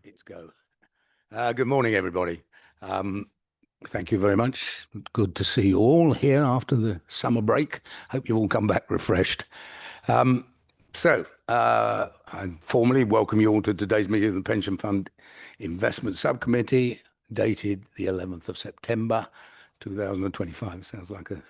It's go. Good morning, everybody. Thank you very much. Good to see you all here after the summer break. Hope you all come back refreshed. I formally welcome you all to today's meeting of the Pension Fund Investment Subcommittee, dated the 11th of September, 2025. Sounds like a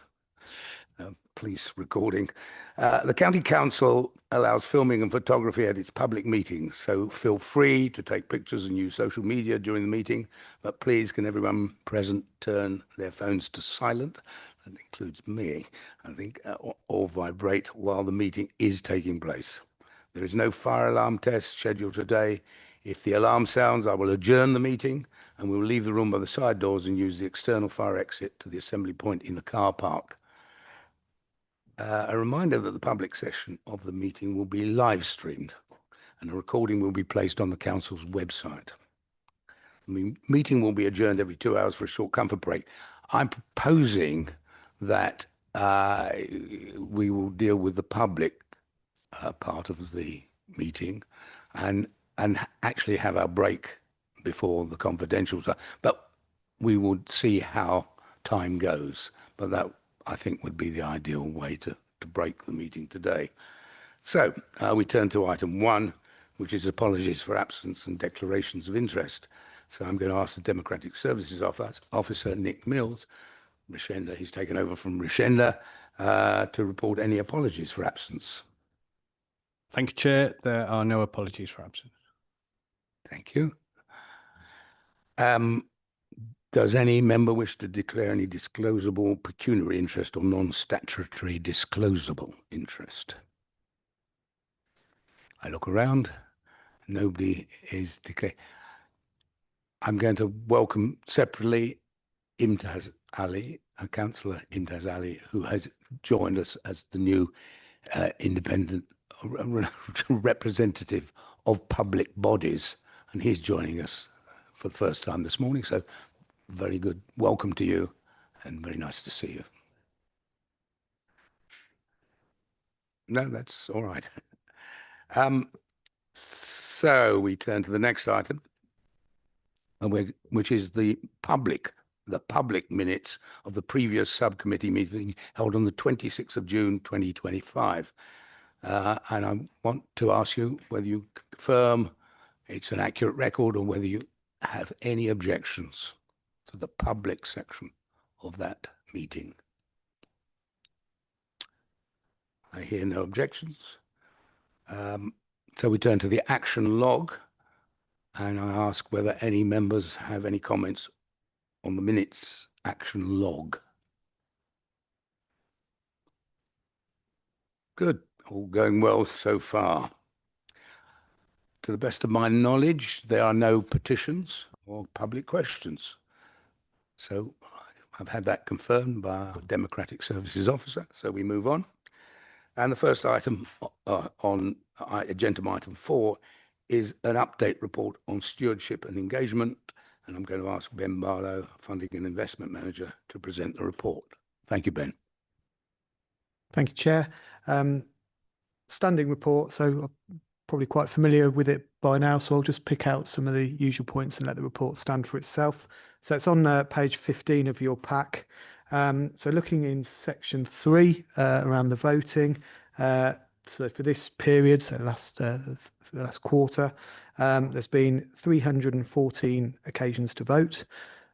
police recording. The County Council allows filming and photography at its public meetings, so feel free to take pictures and use social media during the meeting, but please can everyone present turn their phones to silent, that includes me, I think, or vibrate while the meeting is taking place. There is no fire alarm test scheduled today. If the alarm sounds, I will adjourn the meeting and we will leave the room by the side doors and use the external fire exit to the assembly point in the car park. A reminder that the public session of the meeting will be live streamed and a recording will be placed on the council's website. The meeting will be adjourned every 2 hours for a short comfort break. I'm proposing that we will deal with the public part of the meeting and actually have our break before the confidentials are, but we would see how time goes. But that, I think, would be the ideal way to break the meeting today. So we turn to item 1, which is apologies for absence and declarations of interest. So I'm going to ask the Democratic Services Officer, Nick Mills, Rishenda, he's taken over from Rishenda, to report any apologies for absence. Thank you, Chair. There are no apologies for absence. Thank you. Does any member wish to declare any disclosable pecuniary interest or non-statutory disclosable interest? I look around. Nobody is declared. I'm going to welcome separately Imtaz Ali, Councillor Imtaz Ali, who has joined us as the new independent representative of public bodies, and he's joining us for the first time this morning. So very good. Welcome to you and very nice to see you. No, that's all right. So we turn to the next item, which is the public minutes of the previous subcommittee meeting held on the 26th of June 2025. And I want to ask you whether you confirm it's an accurate record or whether you have any objections to the public section of that meeting. I hear no objections. So we turn to the action log, and I ask whether any members have any comments on the minutes action log. Good, all going well so far. To the best of my knowledge, there are no petitions or public questions. So I've had that confirmed by our Democratic Services Officer, so we move on. And the first item on agenda item 4 is an update report on stewardship and engagement. And I'm going to ask Ben Barlow, Funding and Investment Manager, to present the report. Thank you, Ben. Thank you, Chair. Standing report, so I'm probably quite familiar with it by now, so I'll just pick out some of the usual points and let the report stand for itself. So it's on page 15 of your pack. So looking in section 3 around the voting, so for this period, so for the last quarter, there's been 314 occasions to vote.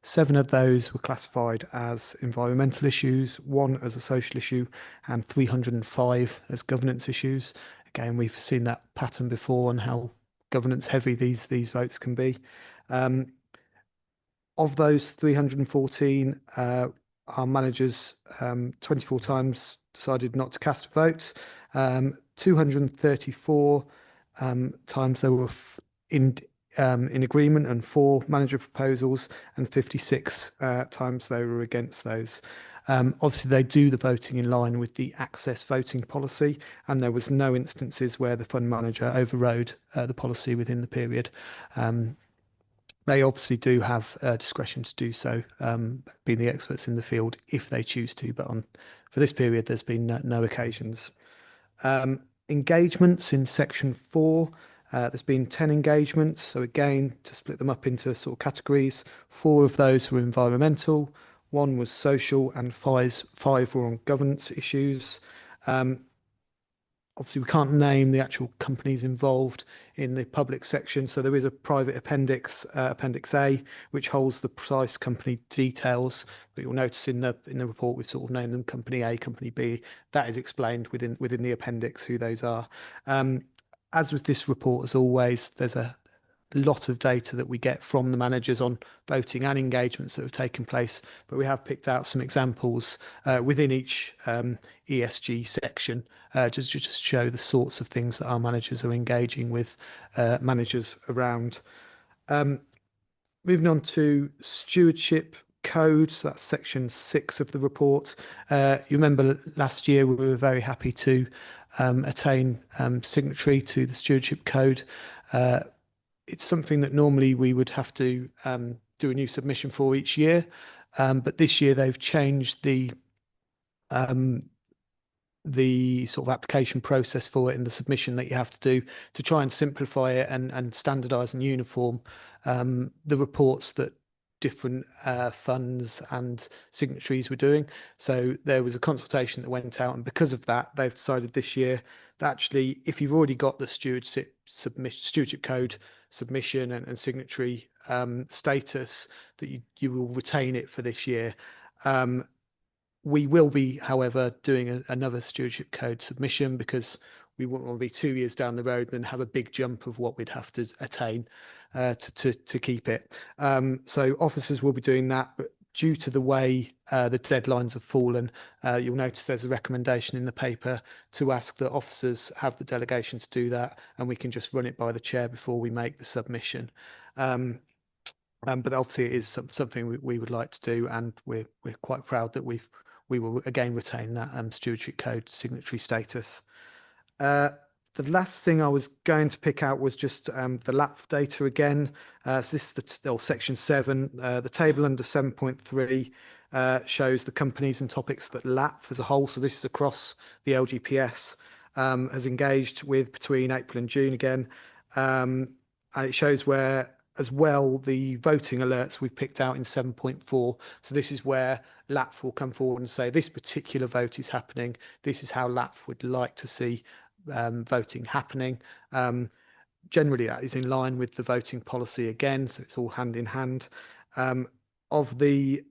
7 of those were classified as environmental issues, 1 as a social issue, and 305 as governance issues. Again, we've seen that pattern before on how governance heavy these votes can be. Of those 314, our managers 24 times decided not to cast a vote. 234 times they were in agreement and 4 manager proposals, and 56 times they were against those. Obviously, they do the voting in line with the access voting policy, and there was no instances where the fund manager overrode the policy within the period. They obviously do have discretion to do so, being the experts in the field, if they choose to, but for this period, there's been no occasions. Engagements in section 4, There's been 10 engagements. So again, to split them up into sort of categories, 4 of those were environmental, 1 was social, and 5 were on governance issues. Obviously, we can't name the actual companies involved in the public section. So there is a private appendix, Appendix A, which holds the precise company details. But you'll notice in the report we've sort of named them Company A, Company B. That is explained within the appendix who those are. As with this report, as always, there's a lot of data that we get from the managers on voting and engagements that have taken place, but we have picked out some examples within each ESG section just to show the sorts of things that our managers are engaging with managers around. Moving on to stewardship code, so that's section 6 of the report. You remember last year we were very happy to attain signatory to the stewardship code. It's something that normally we would have to do a new submission for each year, but this year they've changed the sort of application process for it and the submission that you have to do to try and simplify it and standardise and uniform the reports that different funds and signatories were doing. So there was a consultation that went out, and because of that, they've decided this year that actually, if you've already got the stewardship code submission and signatory status, that you will retain it for this year. We will be, however, doing another stewardship code submission because we wouldn't want to be 2 years down the road and have a big jump of what we'd have to attain to keep it. So officers will be doing that, but due to the way the deadlines have fallen, you'll notice there's a recommendation in the paper to ask that officers have the delegation to do that, and we can just run it by the chair before we make the submission. But obviously it is something we would like to do, and we're quite proud that we will again retain that stewardship code signatory status. The last thing I was going to pick out was just the LAPF data again. So this is section 7. The table under 7.3 shows the companies and topics that LAPF as a whole, so this is across the LGPS, has engaged with between April and June again. And it shows where, as well, the voting alerts we've picked out in 7.4. So this is where LAPF will come forward and say this particular vote is happening. This is how LAPF would like to see voting happening. Generally, that is in line with the voting policy again, so it's all hand in hand. Of all the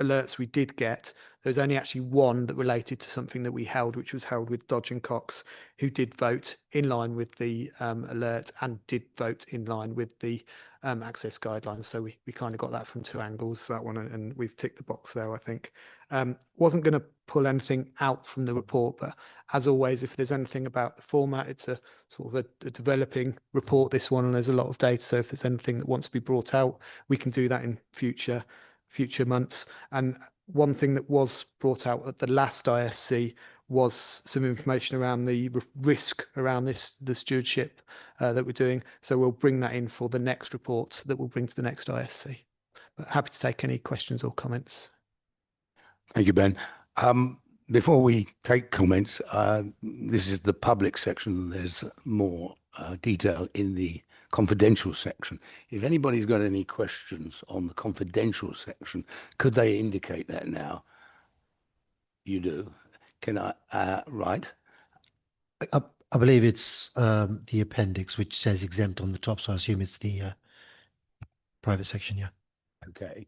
alerts we did get, there's only actually one that related to something that we held, which was held with Dodge and Cox, who did vote in line with the alert and did vote in line with the access guidelines. So we kind of got that from 2 angles, that one, and we've ticked the box there, I think. Wasn't going to pull anything out from the report, but as always, if there's anything about the format, it's a sort of a developing report, this one, and there's a lot of data. So if there's anything that wants to be brought out, we can do that in future months. And one thing that was brought out at the last ISC was some information around the risk around the stewardship that we're doing. So we'll bring that in for the next report that we'll bring to the next ISC. But happy to take any questions or comments. Thank you, Ben. Before we take comments, this is the public section. There's more detail in the confidential section. If anybody's got any questions on the confidential section, could they indicate that now? You do. Can I, right? I believe it's the appendix, which says exempt on the top, so I assume it's the private section, yeah. Okay.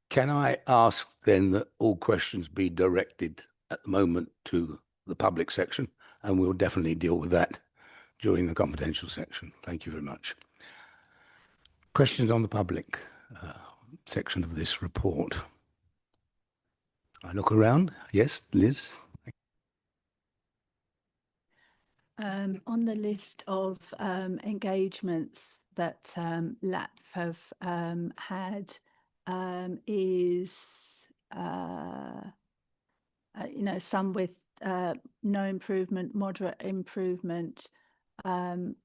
Can I ask then that all questions be directed at the moment to the public section, and we'll definitely deal with that during the confidential section. Thank you very much. Questions on the public section of this report? I look around. Yes, Liz? On the list of engagements that LAPF have had is, some with no improvement, moderate improvement, and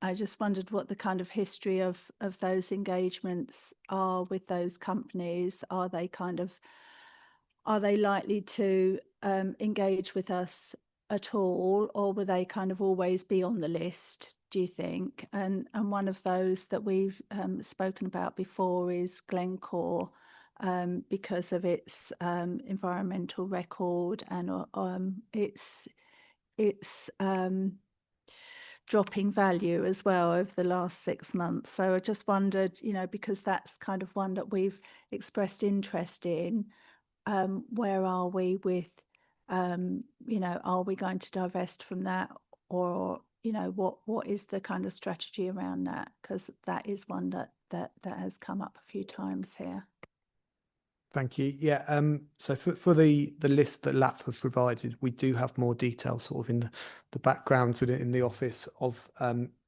I just wondered what the kind of history of those engagements are with those companies. Are they kind of are they likely to engage with us at all, or will they kind of always be on the list, do you think? And one of those that we've spoken about before is Glencore, because of its environmental record and its dropping value as well over the last 6 months. So I just wondered, because that's kind of one that we've expressed interest in, where are we with, are we going to divest from that, or what is the kind of strategy around that? Because that is one that has come up a few times here. Thank you. Yeah. So for the list that LAP have provided, we do have more detail sort of in the backgrounds in the office of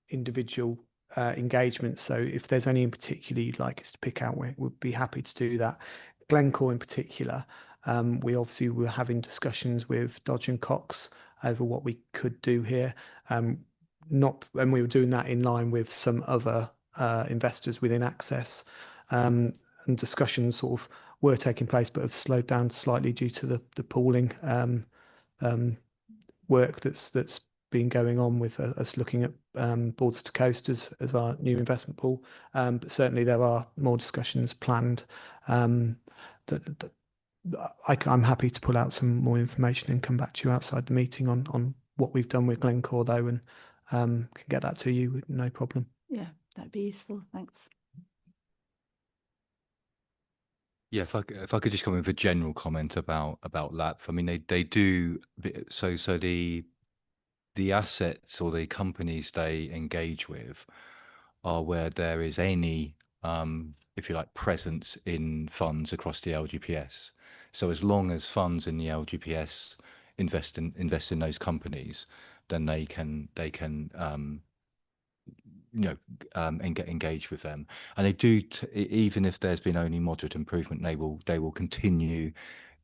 individual engagements. So if there's any in particular you'd like us to pick out, we'd be happy to do that. Glencore in particular, we obviously were having discussions with Dodge and Cox over what we could do here. Not when we were doing that in line with some other investors within Access, and discussions sort of were taking place, but have slowed down slightly due to the pooling work that's been going on with us looking at Borders to Coast as our new investment pool. But certainly there are more discussions planned. I'm happy to pull out some more information and come back to you outside the meeting on what we've done with Glencore though, and can get that to you with no problem. Yeah, that'd be useful. Thanks. Yeah, if I could just come in with a general comment about LAP. I mean, they do so the assets or the companies they engage with are where there is any, if you like, presence in funds across the LGPS. So as long as funds in the LGPS invest in those companies, then they can engage with them, and they do. Even if there's been only moderate improvement, they will continue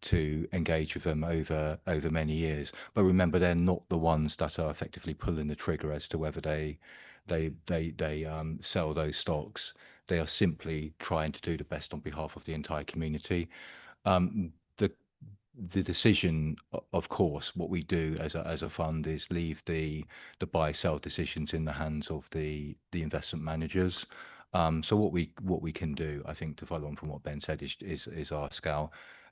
to engage with them over many years. But remember, they're not the ones that are effectively pulling the trigger as to whether they sell those stocks. They are simply trying to do the best on behalf of the entire community. The decision, of course, what we do as a fund is leave the buy sell decisions in the hands of the investment managers. So what we can do, I think, to follow on from what Ben said, is ask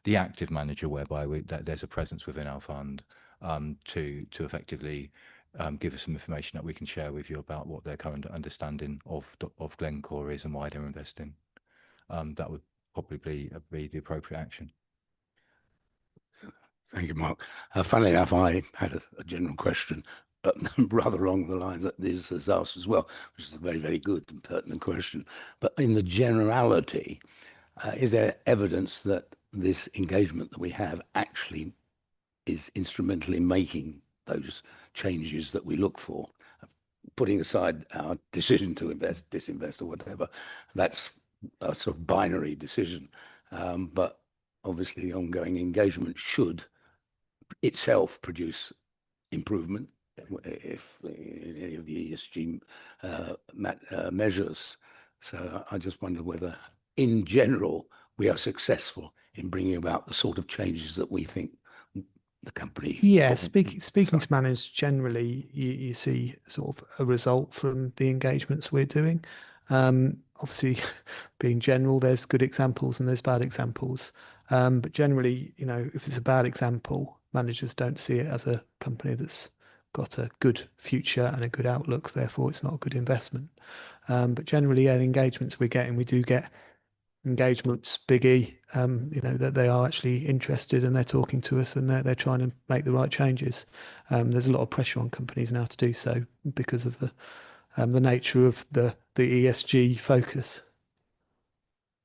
the active manager, whereby there's a presence within our fund, to effectively give us some information that we can share with you about what their current understanding of Glencore is and why they're investing. That would probably be the appropriate action. Thank you, Mark. Funnily enough, I had a general question, but rather along the lines that this is asked as well, which is a very, very good and pertinent question. But in the generality, is there evidence that this engagement that we have actually is instrumental in making those changes that we look for? Putting aside our decision to invest, disinvest, or whatever, that's a sort of binary decision. But obviously, ongoing engagement should itself produce improvement if in any of the ESG measures. So I just wonder whether, in general, we are successful in bringing about the sort of changes that we think the company. Yeah, speaking to managers generally, you see sort of a result from the engagements we're doing. Obviously, being general, there's good examples and there's bad examples. But generally, if it's a bad example, managers don't see it as a company that's got a good future and a good outlook. Therefore, it's not a good investment. But generally, the engagements we're getting, we do get engagements, biggie, that they are actually interested and they're talking to us and they're trying to make the right changes. There's a lot of pressure on companies now to do so because of the nature of the ESG focus.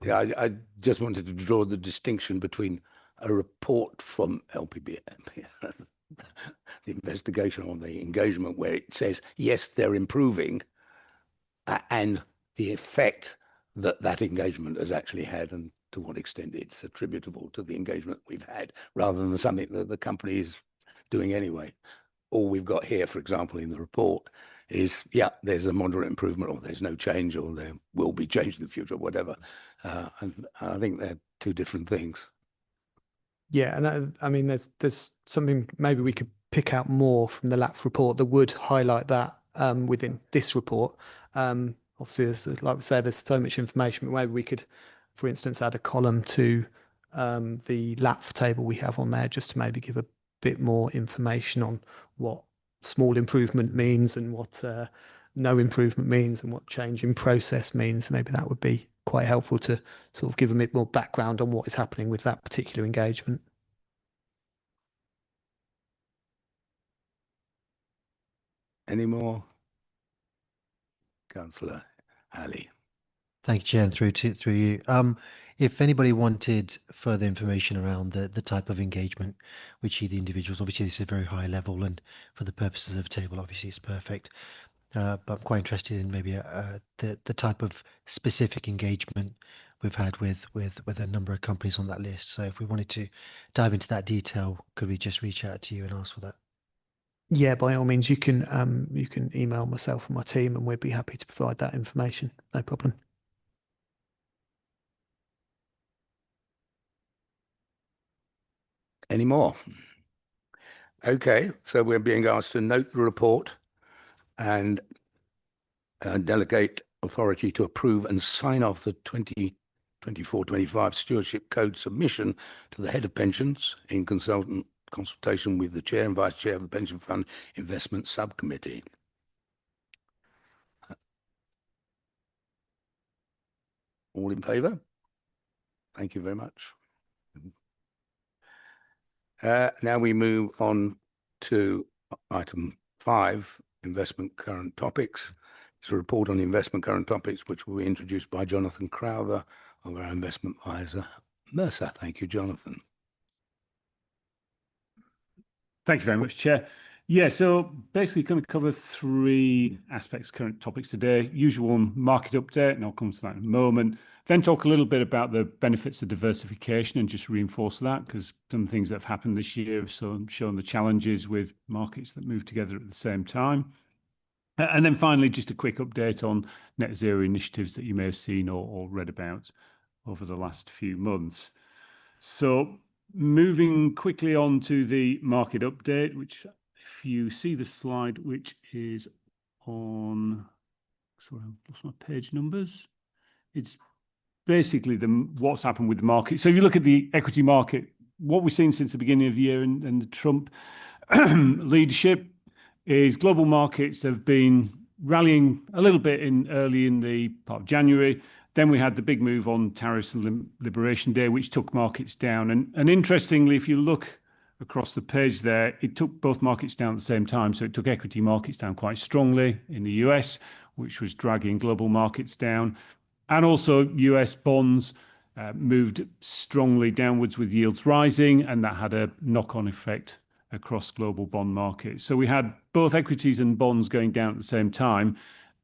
Yeah, I just wanted to draw the distinction between a report from LPB, the investigation on the engagement, where it says, yes, they're improving, and the effect that engagement has actually had and to what extent it's attributable to the engagement we've had, rather than something that the company is doing anyway. All we've got here, for example, in the report is, yeah, there's a moderate improvement, or there's no change, or there will be change in the future, or whatever. And I think they're two different things. Yeah, and I mean, there's something maybe we could pick out more from the LAPF report that would highlight that within this report. Obviously, like we say, there's so much information, but maybe we could, for instance, add a column to the LAPF table we have on there, just to maybe give a bit more information on what small improvement means and what no improvement means and what change in process means. Maybe that would be quite helpful to sort of give a bit more background on what is happening with that particular engagement. Any more? Councillor Ali. Thank you, Chair, and through you. If anybody wanted further information around the type of engagement which the individuals, obviously this is a very high level, and for the purposes of a table, obviously it's perfect. But I'm quite interested in maybe the type of specific engagement we've had with a number of companies on that list. So if we wanted to dive into that detail, could we just reach out to you and ask for that? Yeah, by all means, you can email myself and my team, and we'd be happy to provide that information. No problem. Any more? Okay, so we're being asked to note the report and delegate authority to approve and sign off the 2024-25 Stewardship Code submission to the Head of Pensions in consultation with the Chair and Vice Chair of the Pension Fund Investment Subcommittee. All in favour? Thank you very much. Now we move on to item 5, investment current topics. It's a report on investment current topics, which will be introduced by Jonathan Crowther of our investment advisor, Mercer. Thank you, Jonathan. Thank you very much, Chair. Yeah, so basically going to cover 3 aspects of current topics today. Usual one, market update, and I'll come to that in a moment. Then talk a little bit about the benefits of diversification and just reinforce that, because some things that have happened this year have shown the challenges with markets that move together at the same time. And then finally, just a quick update on net zero initiatives that you may have seen or read about over the last few months. So moving quickly on to the market update, which if you see the slide, which is on, sorry, I've lost my page numbers. It's basically what's happened with the market. So if you look at the equity market, what we've seen since the beginning of the year and the Trump leadership is global markets have been rallying a little bit early in the part of January. Then we had the big move on tariffs and Liberation Day, which took markets down. And interestingly, if you look across the page there, it took both markets down at the same time. So it took equity markets down quite strongly in the US, which was dragging global markets down. And also US bonds moved strongly downwards with yields rising, and that had a knock-on effect across global bond markets. So we had both equities and bonds going down at the same time.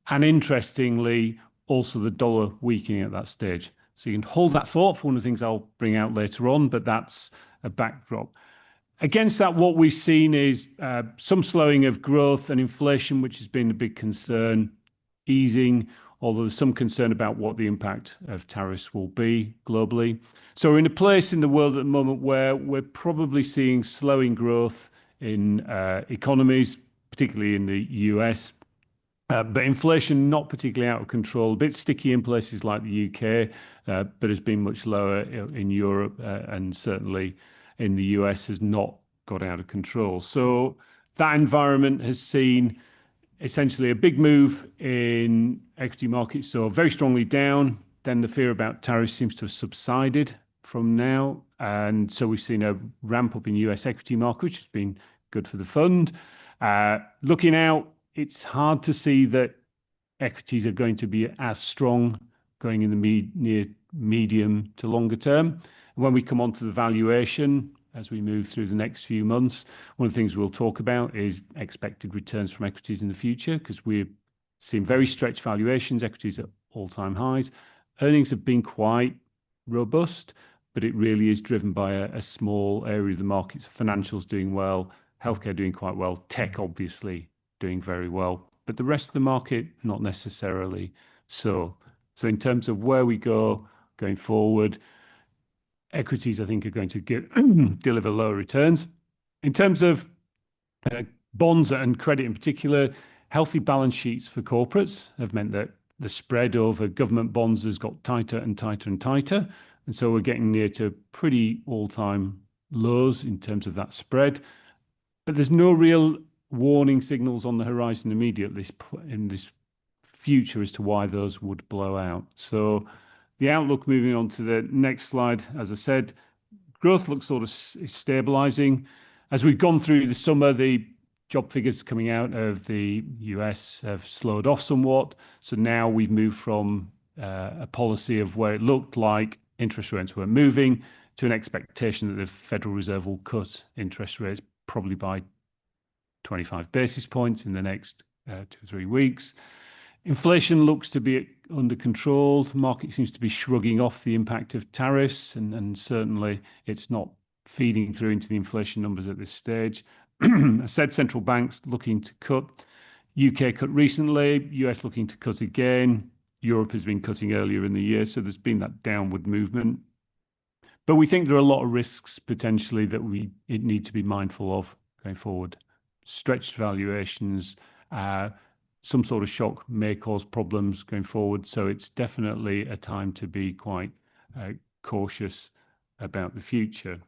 And interestingly, also the dollar weakening at that stage. So you can hold that thought for one of the things I'll bring out later on, but that's a backdrop. Against that, what we've seen is some slowing of growth and inflation, which has been a big concern, easing, although there's some concern about what the impact of tariffs will be globally. So we're in a place in the world at the moment where we're probably seeing slowing growth in economies, particularly in the US, but inflation not particularly out of control, a bit sticky in places like the UK, but has been much lower in Europe and certainly in the US has not got out of control. So that environment has seen essentially a big move in equity markets, so very strongly down. Then the fear about tariffs seems to have subsided from now. And so we've seen a ramp up in US equity market, which has been good for the fund. Looking out, it's hard to see that equities are going to be as strong going in the near medium to longer term. When we come on to the valuation, as we move through the next few months, one of the things we'll talk about is expected returns from equities in the future, because we've seen very stretched valuations, equities at all-time highs. Earnings have been quite robust, but it really is driven by a small area of the markets. Financials doing well, healthcare doing quite well, tech obviously doing very well, but the rest of the market not necessarily so. So in terms of where we go going forward, equities, I think, are going to deliver lower returns. In terms of bonds and credit in particular, healthy balance sheets for corporates have meant that the spread over government bonds has got tighter and tighter and tighter. And so we're getting near to pretty all-time lows in terms of that spread. But there's no real warning signals on the horizon immediately in this future as to why those would blow out. So the outlook, moving on to the next slide, as I said, growth looks sort of stabilizing. As we've gone through the summer, the job figures coming out of the US have slowed off somewhat. So now we've moved from a policy of where it looked like interest rates were moving to an expectation that the Federal Reserve will cut interest rates probably by 25 basis points in the next 2 or 3 weeks. Inflation looks to be under control. The market seems to be shrugging off the impact of tariffs, and certainly it's not feeding through into the inflation numbers at this stage. I said central banks looking to cut. UK cut recently, US looking to cut again. Europe has been cutting earlier in the year, so there's been that downward movement. But we think there are a lot of risks potentially that we need to be mindful of going forward. Stretched valuations, some sort of shock may cause problems going forward. So it's definitely a time to be quite cautious about the future.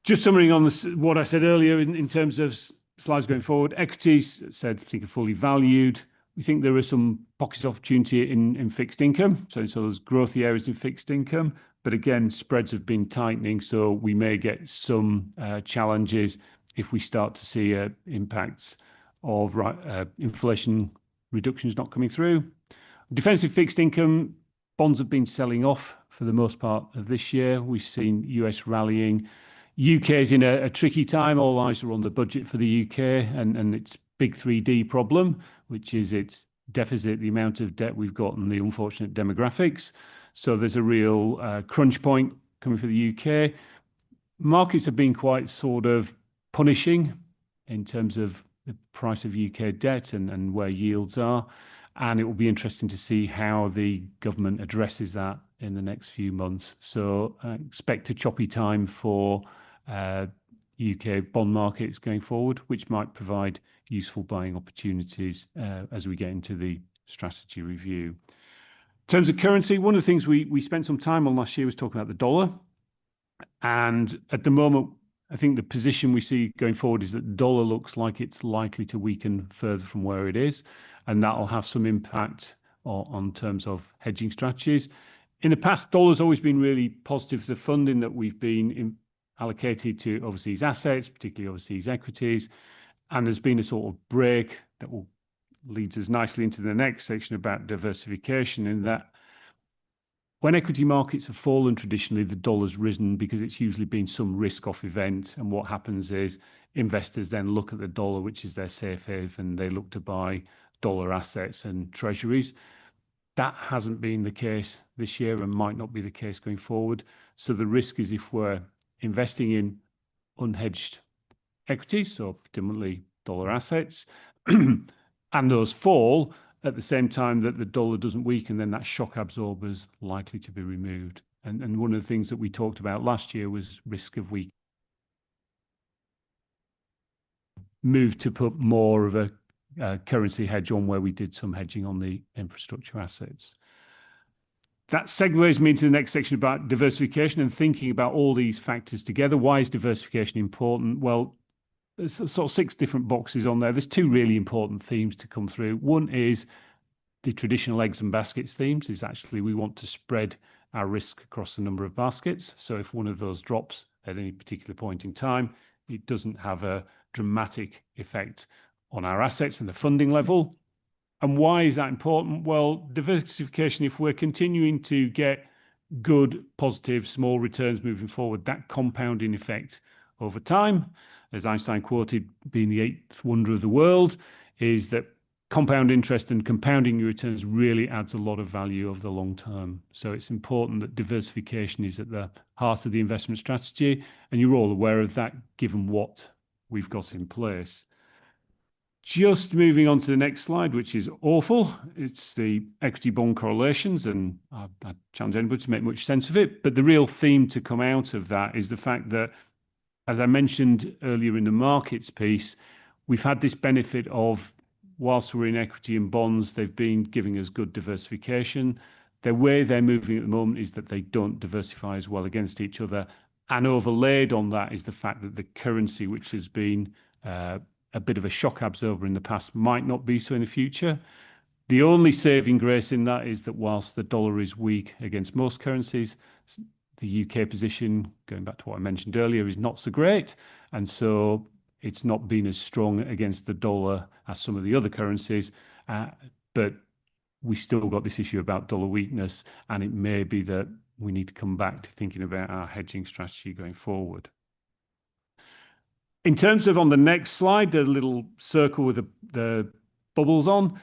Just summarizing on this, what I said earlier in terms of slides going forward, equities, said, I think are fully valued. We think there are some pockets of opportunity in fixed income. So there's growthy areas in fixed income. But again, spreads have been tightening, so we may get some challenges if we start to see impacts of inflation reductions not coming through. Defensive fixed income bonds have been selling off for the most part of this year. We've seen US rallying. UK is in a tricky time. All eyes are on the budget for the UK and its big 3D problem, which is its deficit, the amount of debt we've got, and the unfortunate demographics. So there's a real crunch point coming for the UK. Markets have been quite sort of punishing in terms of the price of UK debt and where yields are. And it will be interesting to see how the government addresses that in the next few months. So expect a choppy time for UK bond markets going forward, which might provide useful buying opportunities as we get into the strategy review. In terms of currency, one of the things we spent some time on last year was talking about the dollar. And at the moment, I think the position we see going forward is that the dollar looks like it's likely to weaken further from where it is. And that will have some impact on terms of hedging strategies. In the past, dollar's always been really positive for the funding that we've been allocated to overseas assets, particularly overseas equities. And there's been a sort of break that will leads us nicely into the next section about diversification, in that when equity markets have fallen traditionally, the dollar's risen because it's usually been some risk-off event. And what happens is investors then look at the dollar, which is their safe haven. They look to buy dollar assets and treasuries. That hasn't been the case this year and might not be the case going forward. So the risk is if we're investing in unhedged equities, so predominantly dollar assets, and those fall at the same time that the dollar doesn't weaken, then that shock absorber is likely to be removed. And one of the things that we talked about last year was risk of weak move to put more of a currency hedge on where we did some hedging on the infrastructure assets. That segues me into the next section about diversification and thinking about all these factors together. Why is diversification important? Well, there's sort of 6 different boxes on there. There's 2 really important themes to come through. One is the traditional eggs and baskets themes, is actually we want to spread our risk across a number of baskets. So if one of those drops at any particular point in time, it doesn't have a dramatic effect on our assets and the funding level. And why is that important? Well, diversification, if we're continuing to get good, positive, small returns moving forward, that compounding effect over time, as Einstein quoted, being the 8th wonder of the world, is that compound interest and compounding your returns really adds a lot of value over the long term. So it's important that diversification is at the heart of the investment strategy. And you're all aware of that, given what we've got in place. Just moving on to the next slide, which is awful. It's the equity bond correlations, and I challenge anybody to make much sense of it. But the real theme to come out of that is the fact that, as I mentioned earlier in the markets piece, we've had this benefit of, whilst we're in equity and bonds, they've been giving us good diversification. The way they're moving at the moment is that they don't diversify as well against each other. And overlaid on that is the fact that the currency, which has been a bit of a shock absorber in the past, might not be so in the future. The only saving grace in that is that whilst the dollar is weak against most currencies, the UK position, going back to what I mentioned earlier, is not so great. And so it's not been as strong against the dollar as some of the other currencies. But we still got this issue about dollar weakness, and it may be that we need to come back to thinking about our hedging strategy going forward. In terms of on the next slide, the little circle with the bubbles on,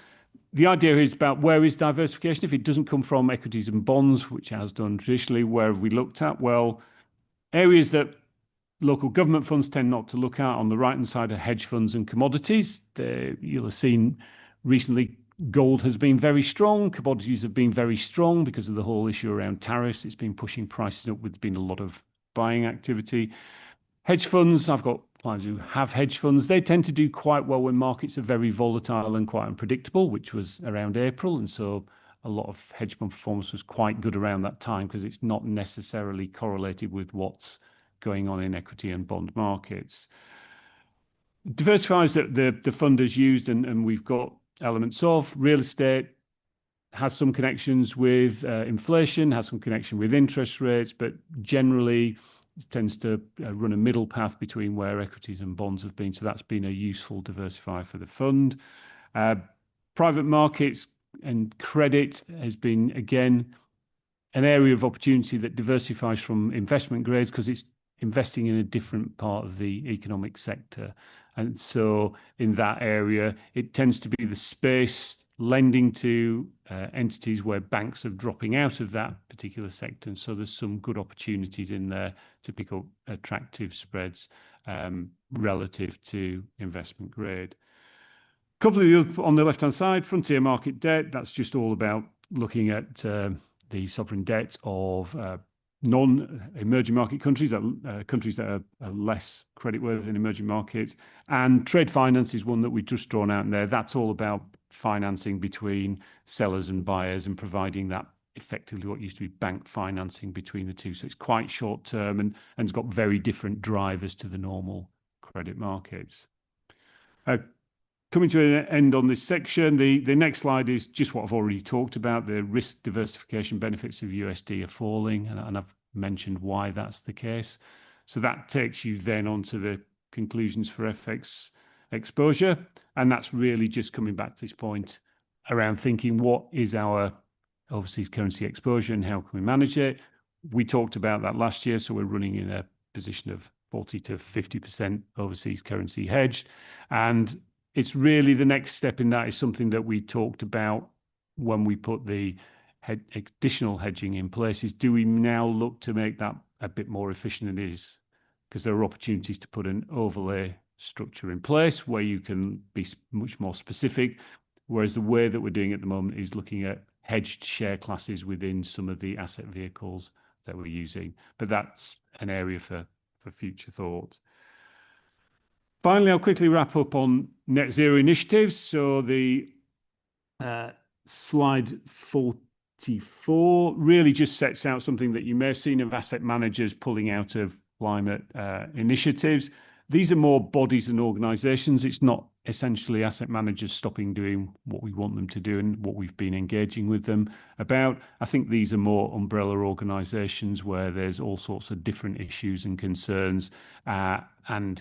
the idea is about where is diversification. If it doesn't come from equities and bonds, which it has done traditionally, where have we looked at? Well, areas that local government funds tend not to look at on the right-hand side are hedge funds and commodities. You'll have seen recently gold has been very strong. Commodities have been very strong because of the whole issue around tariffs. It's been pushing prices up. There's been a lot of buying activity. Hedge funds, I've got clients who have hedge funds. They tend to do quite well when markets are very volatile and quite unpredictable, which was around April. And so a lot of hedge fund performance was quite good around that time because it's not necessarily correlated with what's going on in equity and bond markets. Diversifiers that the fund has used, and we've got elements of real estate, has some connections with inflation, has some connection with interest rates, but generally it tends to run a middle path between where equities and bonds have been. So that's been a useful diversifier for the fund. Private markets and credit has been, again, an area of opportunity that diversifies from investment grades because it's investing in a different part of the economic sector. And so in that area, it tends to be the space lending to entities where banks are dropping out of that particular sector. And so there's some good opportunities in there to pick up attractive spreads relative to investment grade. A couple of the on the left-hand side, frontier market debt, that's just all about looking at the sovereign debt of non-emerging market countries, countries that are less creditworthy than emerging markets. And trade finance is one that we've just drawn out in there. That's all about financing between sellers and buyers and providing that effectively what used to be bank financing between the two. So it's quite short term and it's got very different drivers to the normal credit markets. Coming to an end on this section, the next slide is just what I've already talked about. The risk diversification benefits of USD are falling, and I've mentioned why that's the case. So that takes you then on to the conclusions for FX exposure. And that's really just coming back to this point around thinking what is our overseas currency exposure and how can we manage it. We talked about that last year. So we're running in a position of 40 to 50% overseas currency hedged. And it's really the next step in that is something that we talked about when we put the additional hedging in place is, do we now look to make that a bit more efficient than it is? Because there are opportunities to put an overlay structure in place where you can be much more specific. Whereas the way that we're doing at the moment is looking at hedged share classes within some of the asset vehicles that we're using. But that's an area for future thought. Finally, I'll quickly wrap up on net zero initiatives. So the slide 44 really just sets out something that you may have seen of asset managers pulling out of climate initiatives. These are more bodies and organizations. It's not essentially asset managers stopping doing what we want them to do and what we've been engaging with them about. I think these are more umbrella organizations where there's all sorts of different issues and concerns and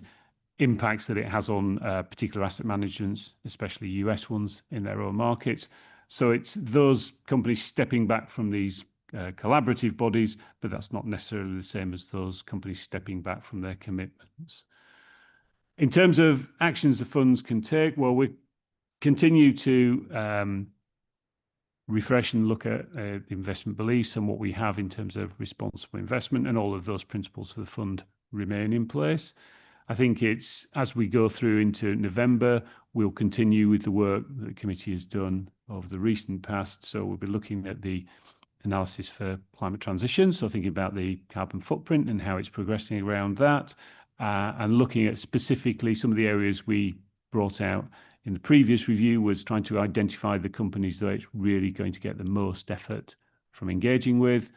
impacts that it has on particular asset managements, especially US ones in their own markets. So it's those companies stepping back from these collaborative bodies, but that's not necessarily the same as those companies stepping back from their commitments. In terms of actions the funds can take, well, we continue to refresh and look at the investment beliefs and what we have in terms of responsible investment, and all of those principles for the fund remain in place. I think it's as we go through into November, we'll continue with the work that the committee has done over the recent past. So we'll be looking at the analysis for climate transition, so thinking about the carbon footprint and how it's progressing around that, and looking at specifically some of the areas we brought out in the previous review was trying to identify the companies that it's really going to get the most effort from engaging with,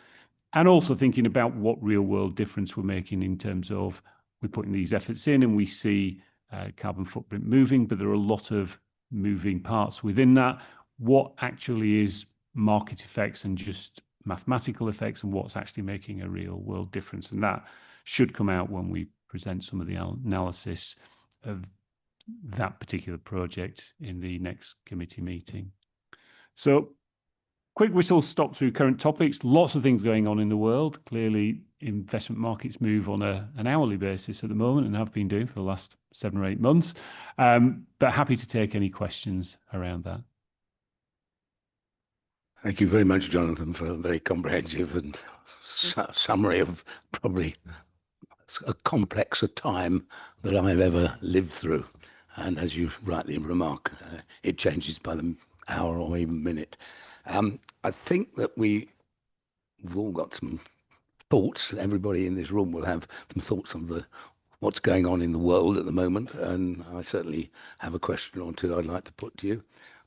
and also thinking about what real world difference we're making in terms of we're putting these efforts in and we see carbon footprint moving, but there are a lot of moving parts within that. What actually is market effects and just mathematical effects, and what's actually making a real world difference? And that should come out when we present some of the analysis of that particular project in the next committee meeting. So quick whistle stop through current topics. Lots of things going on in the world. Clearly, investment markets move on an hourly basis at the moment and have been doing for the last 7 or 8 months. But happy to take any questions around that. Thank you very much, Jonathan, for a very comprehensive and summary of probably a complexer time that I've ever lived through. And as you rightly remark, it changes by the hour or even minute. I think that we've all got some thoughts. Everybody in this room will have some thoughts on what's going on in the world at the moment. And I certainly have a question or two I'd like to put to you.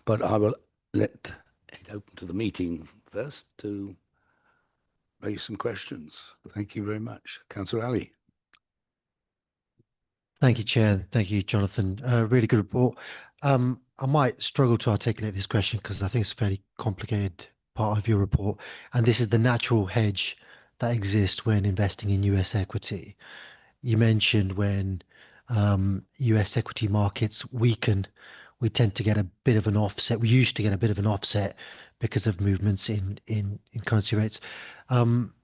But I will let it open to the meeting first to raise some questions. Thank you very much. Councillor Ali. Thank you, Chair. Thank you, Jonathan. Really good report. I might struggle to articulate this question because I think it's a fairly complicated part of your report. And this is the natural hedge that exists when investing in US equity. You mentioned when US equity markets weaken, we tend to get a bit of an offset. We used to get a bit of an offset because of movements in currency rates.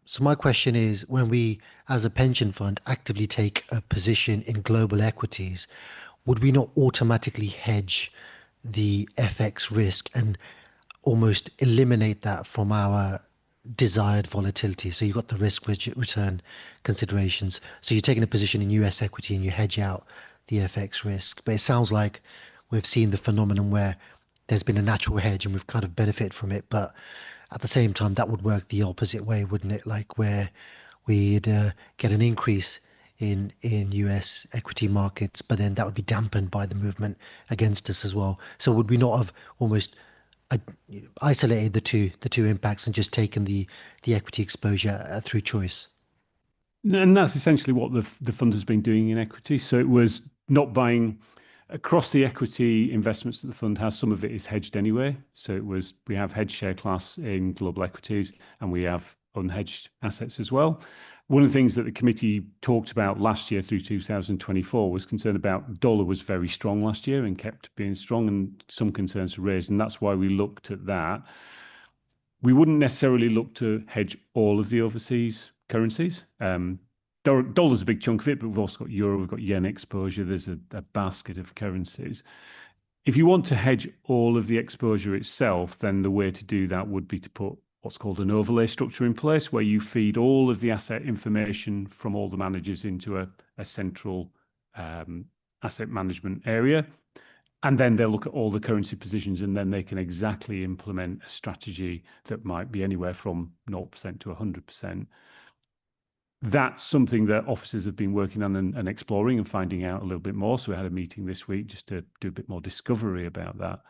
So my question is, when we, as a pension fund, actively take a position in global equities, would we not automatically hedge the FX risk and almost eliminate that from our desired volatility? So you've got the risk return considerations. So you're taking a position in US equity and you hedge out the FX risk. But it sounds like we've seen the phenomenon where there's been a natural hedge and we've kind of benefited from it. But at the same time, that would work the opposite way, wouldn't it? Like where we'd get an increase in US equity markets, but then that would be dampened by the movement against us as well. So would we not have almost isolated the two impacts and just taken the equity exposure through choice? And that's essentially what the fund has been doing in equity. So it was not buying across the equity investments that the fund has. Some of it is hedged anyway. So we have hedged share class in global equities and we have unhedged assets as well. One of the things that the committee talked about last year through 2024 was concern about dollar was very strong last year and kept being strong, and some concerns were raised. And that's why we looked at that. We wouldn't necessarily look to hedge all of the overseas currencies. Dollar's a big chunk of it, but we've also got euro, we've got yen exposure. There's a basket of currencies. If you want to hedge all of the exposure itself, then the way to do that would be to put what's called an overlay structure in place, where you feed all of the asset information from all the managers into a central asset management area. And then they'll look at all the currency positions, and then they can exactly implement a strategy that might be anywhere from 0% to 100%. That's something that officers have been working on and exploring and finding out a little bit more. So we had a meeting this week just to do a bit more discovery about that.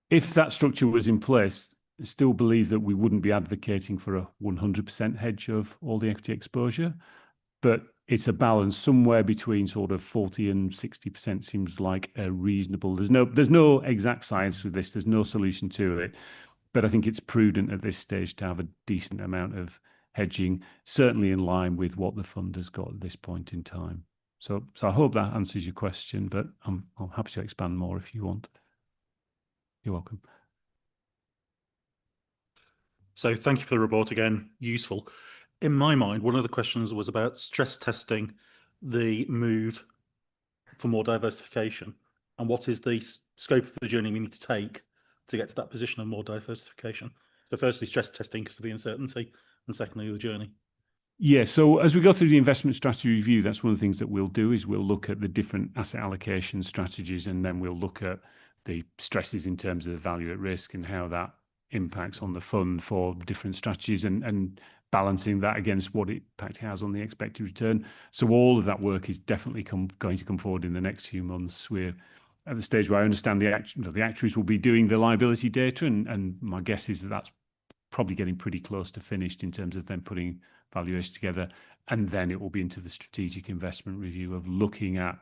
If that structure was in place, I still believe that we wouldn't be advocating for a 100% hedge of all the equity exposure, but it's a balance somewhere between sort of 40 and 60% seems like a reasonable. There's no exact science with this. There's no solution to it, but I think it's prudent at this stage to have a decent amount of hedging, certainly in line with what the fund has got at this point in time. So I hope that answers your question, but I'm happy to expand more if you want. You're welcome. So thank you for the report again, useful. In my mind, one of the questions was about stress testing the move for more diversification, and what is the scope of the journey we need to take to get to that position of more diversification. So firstly, stress testing because of the uncertainty, and secondly, the journey. Yeah, so as we go through the investment strategy review, that's one of the things that we'll do is we'll look at the different asset allocation strategies, and then we'll look at the stresses in terms of the value at risk and how that impacts on the fund for different strategies, and balancing that against what impact it has on the expected return. So all of that work is definitely going to come forward in the next few months. We're at the stage where I understand the actuaries will be doing the liability data, and my guess is that that's probably getting pretty close to finished in terms of them putting valuation together, and then it will be into the strategic investment review of looking at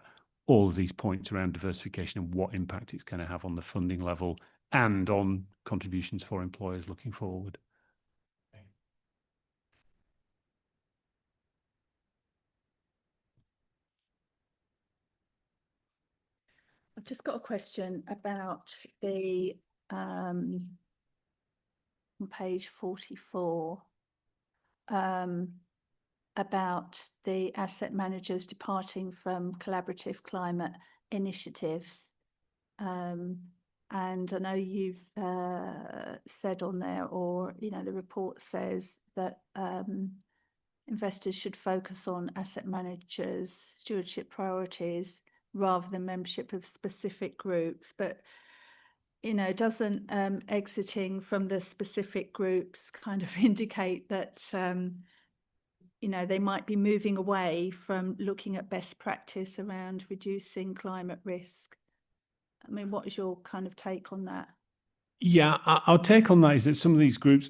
all of these points around diversification and what impact it's going to have on the funding level and on contributions for employers looking forward. I've just got a question about the on page 44 about the asset managers departing from collaborative climate initiatives. And I know you've said on there, or the report says that investors should focus on asset managers' stewardship priorities rather than membership of specific groups. But doesn't exiting from the specific groups kind of indicate that they might be moving away from looking at best practice around reducing climate risk? I mean, what is your kind of take on that? Yeah, our take on that is that some of these groups,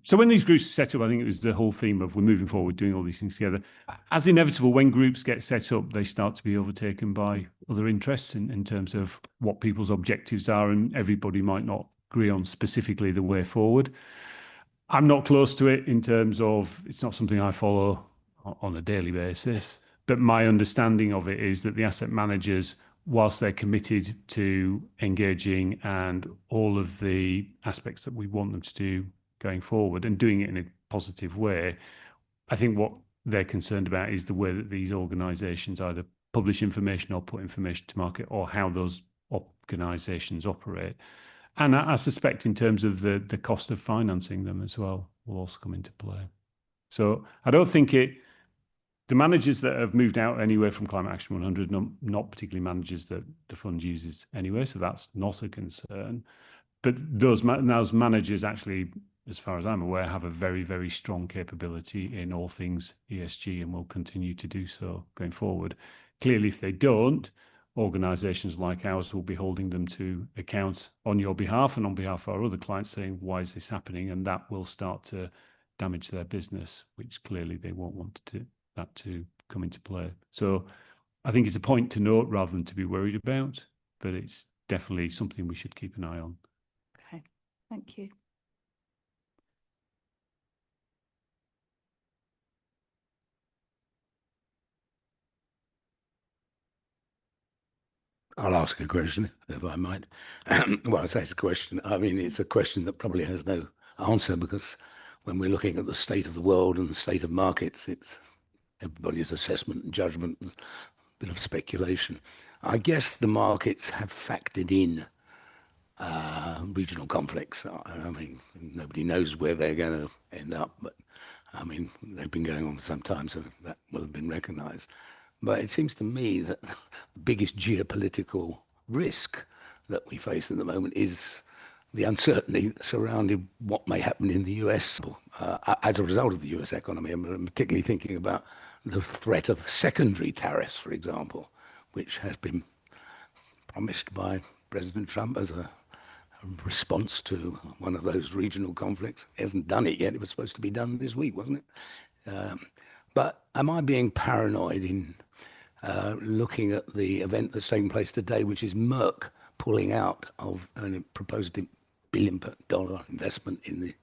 so when these groups are set up, I think it was the whole theme of we're moving forward, doing all these things together. As inevitable, when groups get set up, they start to be overtaken by other interests in terms of what people's objectives are, and everybody might not agree on specifically the way forward. I'm not close to it in terms of, it's not something I follow on a daily basis, but my understanding of it is that the asset managers, whilst they're committed to engaging and all of the aspects that we want them to do going forward and doing it in a positive way, I think what they're concerned about is the way that these organisations either publish information or put information to market, or how those organisations operate. And I suspect in terms of the cost of financing them as well will also come into play. So I don't think the managers that have moved out anyway from Climate Action 100, not particularly managers that the fund uses anyway, so that's not a concern. But those managers actually, as far as I'm aware, have a very, very strong capability in all things ESG and will continue to do so going forward. Clearly, if they don't, organisations like ours will be holding them to account on your behalf and on behalf of our other clients, saying, why is this happening? And that will start to damage their business, which clearly they won't want that to come into play. So I think it's a point to note rather than to be worried about, but it's definitely something we should keep an eye on. Okay, thank you. I'll ask a question, if I might. Well, I say it's a question. I mean, it's a question that probably has no answer, because when we're looking at the state of the world and the state of markets, it's everybody's assessment and judgment, a bit of speculation. I guess the markets have factored in regional conflicts. I mean, nobody knows where they're going to end up, but I mean, they've been going on for some time, so that will have been recognised. But it seems to me that the biggest geopolitical risk that we face at the moment is the uncertainty surrounding what may happen in the US as a result of the US economy. I'm particularly thinking about the threat of secondary tariffs, for example, which has been promised by President Trump as a response to one of those regional conflicts. He hasn't done it yet. It was supposed to be done this week, wasn't it? But am I being paranoid in looking at the event that's taking place today, which is Merck pulling out of a proposed $1 billion investment in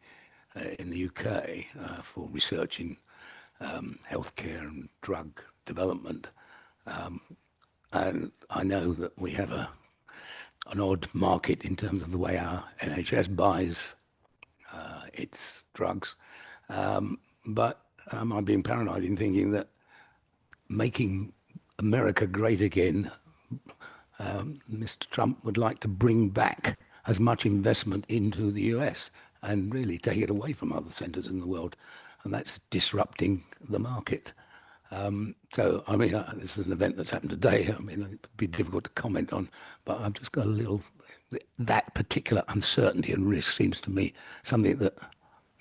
the UK for research in healthcare and drug development? And I know that we have an odd market in terms of the way our NHS buys its drugs. But am I being paranoid in thinking that making America great again, Mr. Trump would like to bring back as much investment into the US and really take it away from other centers in the world? and that's disrupting the market. So, I mean, this is an event that's happened today. I mean, it'd be difficult to comment on, but I've just got a little, that particular uncertainty and risk seems to me something that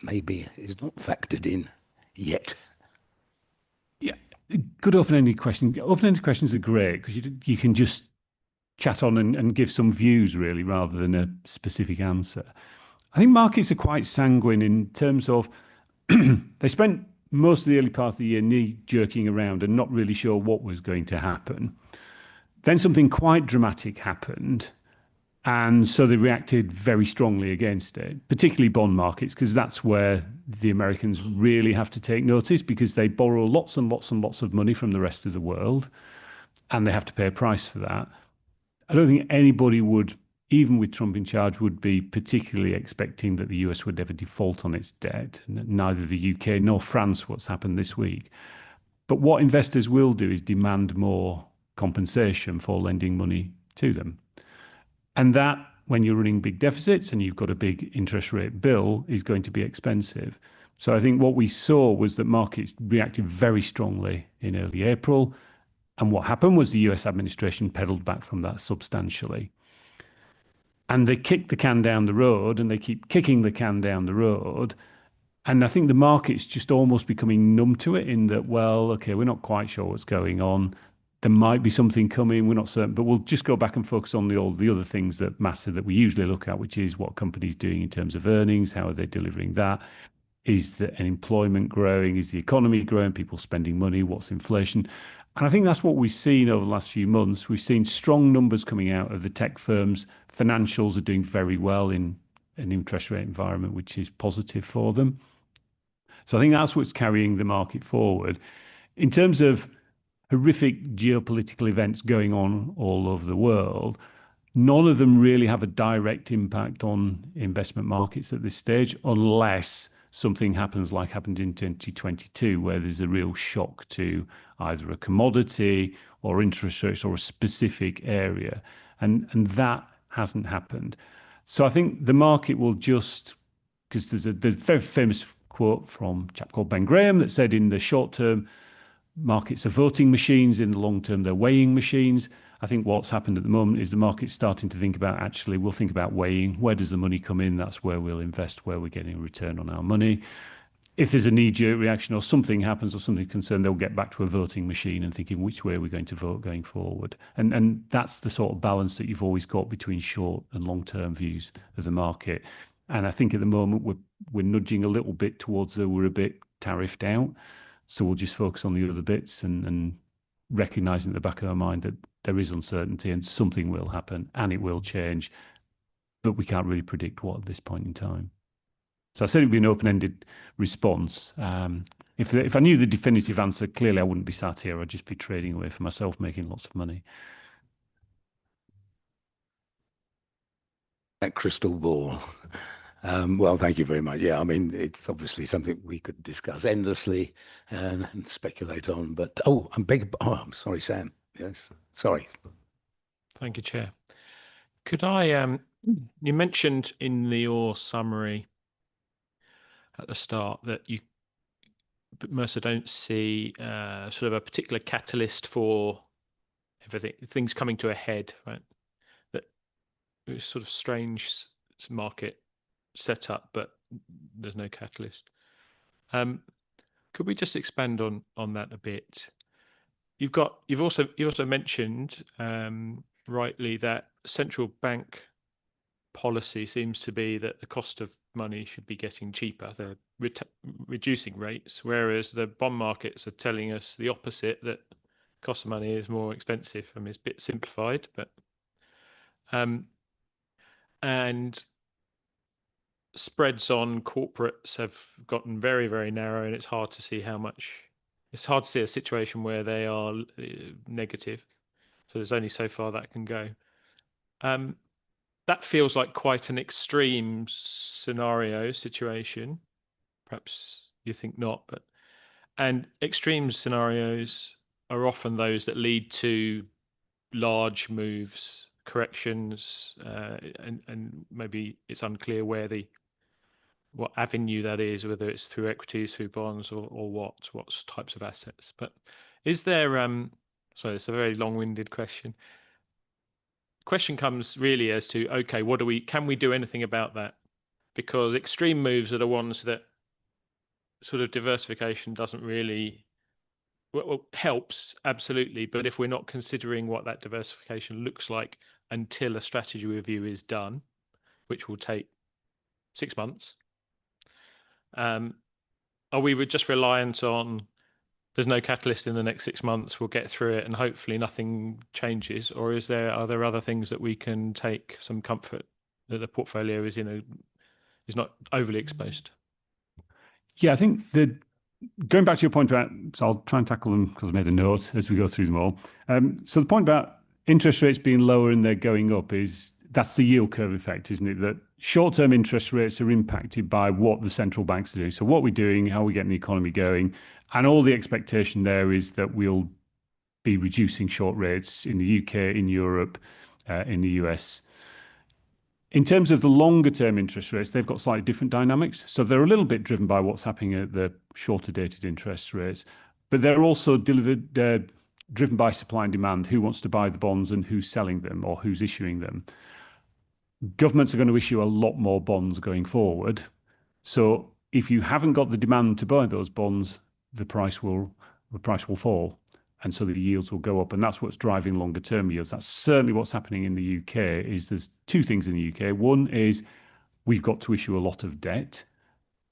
maybe is not factored in yet. Yeah, good open-ended question. Open-ended questions are great because you can just chat on and give some views really rather than a specific answer. I think markets are quite sanguine in terms of they spent most of the early part of the year knee-jerking around and not really sure what was going to happen. Then something quite dramatic happened, and so they reacted very strongly against it, particularly bond markets, because that's where the Americans really have to take notice because they borrow lots and lots and lots of money from the rest of the world, and they have to pay a price for that. I don't think anybody would, even with Trump in charge, would be particularly expecting that the US would ever default on its debt, neither the UK nor France, what's happened this week. But what investors will do is demand more compensation for lending money to them. And that, when you're running big deficits and you've got a big interest rate bill, is going to be expensive. So I think what we saw was that markets reacted very strongly in early April. And what happened was the US administration pedaled back from that substantially. And they kicked the can down the road and they keep kicking the can down the road. And I think the market's just almost becoming numb to it in that, well, okay, we're not quite sure what's going on. There might be something coming, we're not certain, but we'll just go back and focus on all the other things that matter that we usually look at, which is what companies doing in terms of earnings, how are they delivering that? Is the employment growing? Is the economy growing? People spending money? What's inflation? And I think that's what we've seen over the last few months. We've seen strong numbers coming out of the tech firms. Financials are doing very well in an interest rate environment, which is positive for them. So I think that's what's carrying the market forward. In terms of horrific geopolitical events going on all over the world, none of them really have a direct impact on investment markets at this stage, unless something happens like happened in 2022, where there's a real shock to either a commodity or interest rates or a specific area. And that hasn't happened. So I think the market will just, because there's a very famous quote from a chap called Ben Graham that said in the short term, markets are voting machines, in the long term, they're weighing machines. I think what's happened at the moment is the market's starting to think about, actually, we'll think about weighing. Where does the money come in? That's where we'll invest, where we're getting a return on our money. If there's a knee-jerk reaction or something happens or something concerned, they'll get back to a voting machine and thinking which way we're going to vote going forward. And that's the sort of balance that you've always got between short and long-term views of the market. And I think at the moment we're nudging a little bit towards we're a bit tariffed out. So we'll just focus on the other bits and recognizing at the back of our mind that there is uncertainty and something will happen and it will change, but we can't really predict what at this point in time. So I said it'd be an open-ended response. If I knew the definitive answer, clearly I wouldn't be sat here. I'd just be trading away for myself, making lots of money. That crystal ball. Well, thank you very much. Yeah, I mean, it's obviously something we could discuss endlessly and speculate on. But I'm sorry, Sam. Yes, sorry. Thank you, Chair. Could I? You mentioned in your summary at the start that you, Mercer, don't see sort of a particular catalyst for things coming to a head, right? That it was sort of strange market setup, but there's no catalyst. Could we just expand on that a bit? You also mentioned rightly that central bank policy seems to be that the cost of money should be getting cheaper. They're reducing rates, whereas the bond markets are telling us the opposite, that cost of money is more expensive. I mean, it's a bit simplified, but and spreads on corporates have gotten very, very narrow, and it's hard to see a situation where they are negative. So there's only so far that can go. That feels like quite an extreme situation. Perhaps you think not, and extreme scenarios are often those that lead to large moves, corrections, and maybe it's unclear where the what avenue that is, whether it's through equities, through bonds, or what types of assets. But is there sorry, it's a very long-winded question. Question comes really as to, okay, can we do anything about that? Because extreme moves are the ones that sort of diversification doesn't really, well, helps absolutely, but if we're not considering what that diversification looks like until a strategy review is done, which will take 6 months, are we just reliant on there's no catalyst in the next 6 months, we'll get through it and hopefully nothing changes? Or are there other things that we can take some comfort that the portfolio is is not overly exposed? Yeah, I think going back to your point about, so I'll try and tackle them because I made a note as we go through them all. So the point about interest rates being lower and they're going up that's the yield curve effect, isn't it? That short-term interest rates are impacted by what the central banks are doing. So what we're doing, how we're getting the economy going, and all the expectation there is that we'll be reducing short rates in the UK, in Europe, in the US. In terms of the longer term interest rates, they've got slightly different dynamics. So they're a little bit driven by what's happening at the shorter dated interest rates, but they're also driven by supply and demand, who wants to buy the bonds and who's selling them or who's issuing them. Governments are going to issue a lot more bonds going forward. So if you haven't got the demand to buy those bonds, the price will fall. And so the yields will go up, and that's what's driving longer term yields. That's certainly what's happening in the UK. There's two things in the UK. One is we've got to issue a lot of debt,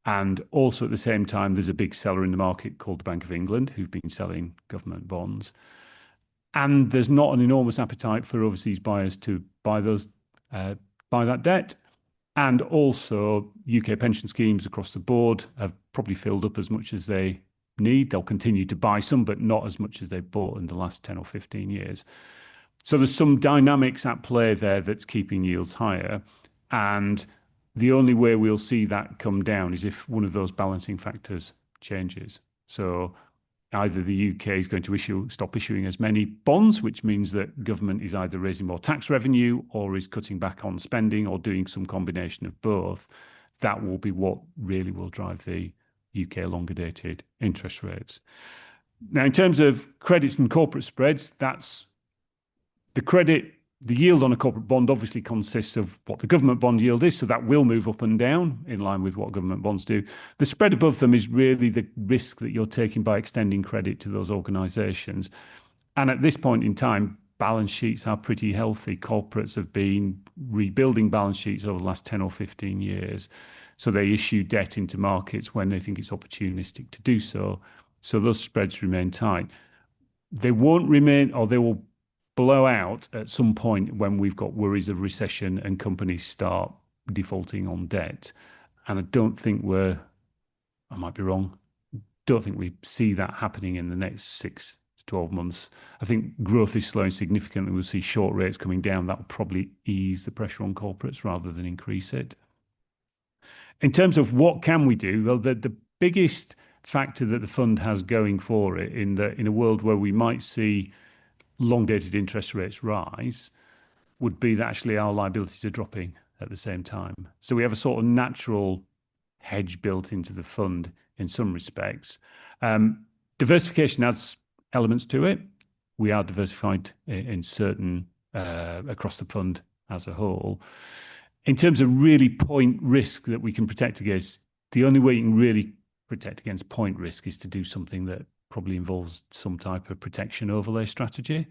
and also at the same time there's a big seller in the market called the Bank of England who've been selling government bonds, and there's not an enormous appetite for overseas buyers to buy that debt. And also UK pension schemes across the board have probably filled up as much as they need. They'll continue to buy some, but not as much as they've bought in the last 10 or 15 years. So there's some dynamics at play there that's keeping yields higher. And the only way we'll see that come down is if one of those balancing factors changes. So either the UK is going to stop issuing as many bonds, which means that government is either raising more tax revenue or is cutting back on spending or doing some combination of both. That will be what really will drive the UK longer dated interest rates. Now, in terms of credits and corporate spreads, that's the yield on a corporate bond obviously consists of what the government bond yield is, so that will move up and down in line with what government bonds do. The spread above them is really the risk that you're taking by extending credit to those organisations. And at this point in time, balance sheets are pretty healthy. Corporates have been rebuilding balance sheets over the last 10 or 15 years. So they issue debt into markets when they think it's opportunistic to do so. So those spreads remain tight. They won't remain, or they will blow out at some point when we've got worries of recession and companies start defaulting on debt. And I don't think I might be wrong, don't think we see that happening in the next 6 to 12 months. I think growth is slowing significantly. We'll see short rates coming down. That will probably ease the pressure on corporates rather than increase it. In terms of what can we do, well, the biggest factor that the fund has going for it in a world where we might see long-dated interest rates rise would be that actually our liabilities are dropping at the same time. So we have a sort of natural hedge built into the fund in some respects. Diversification adds elements to it. We are diversified in certain across the fund as a whole. In terms of really point risk that we can protect against, the only way you can really protect against point risk is to do something that probably involves some type of protection overlay strategy,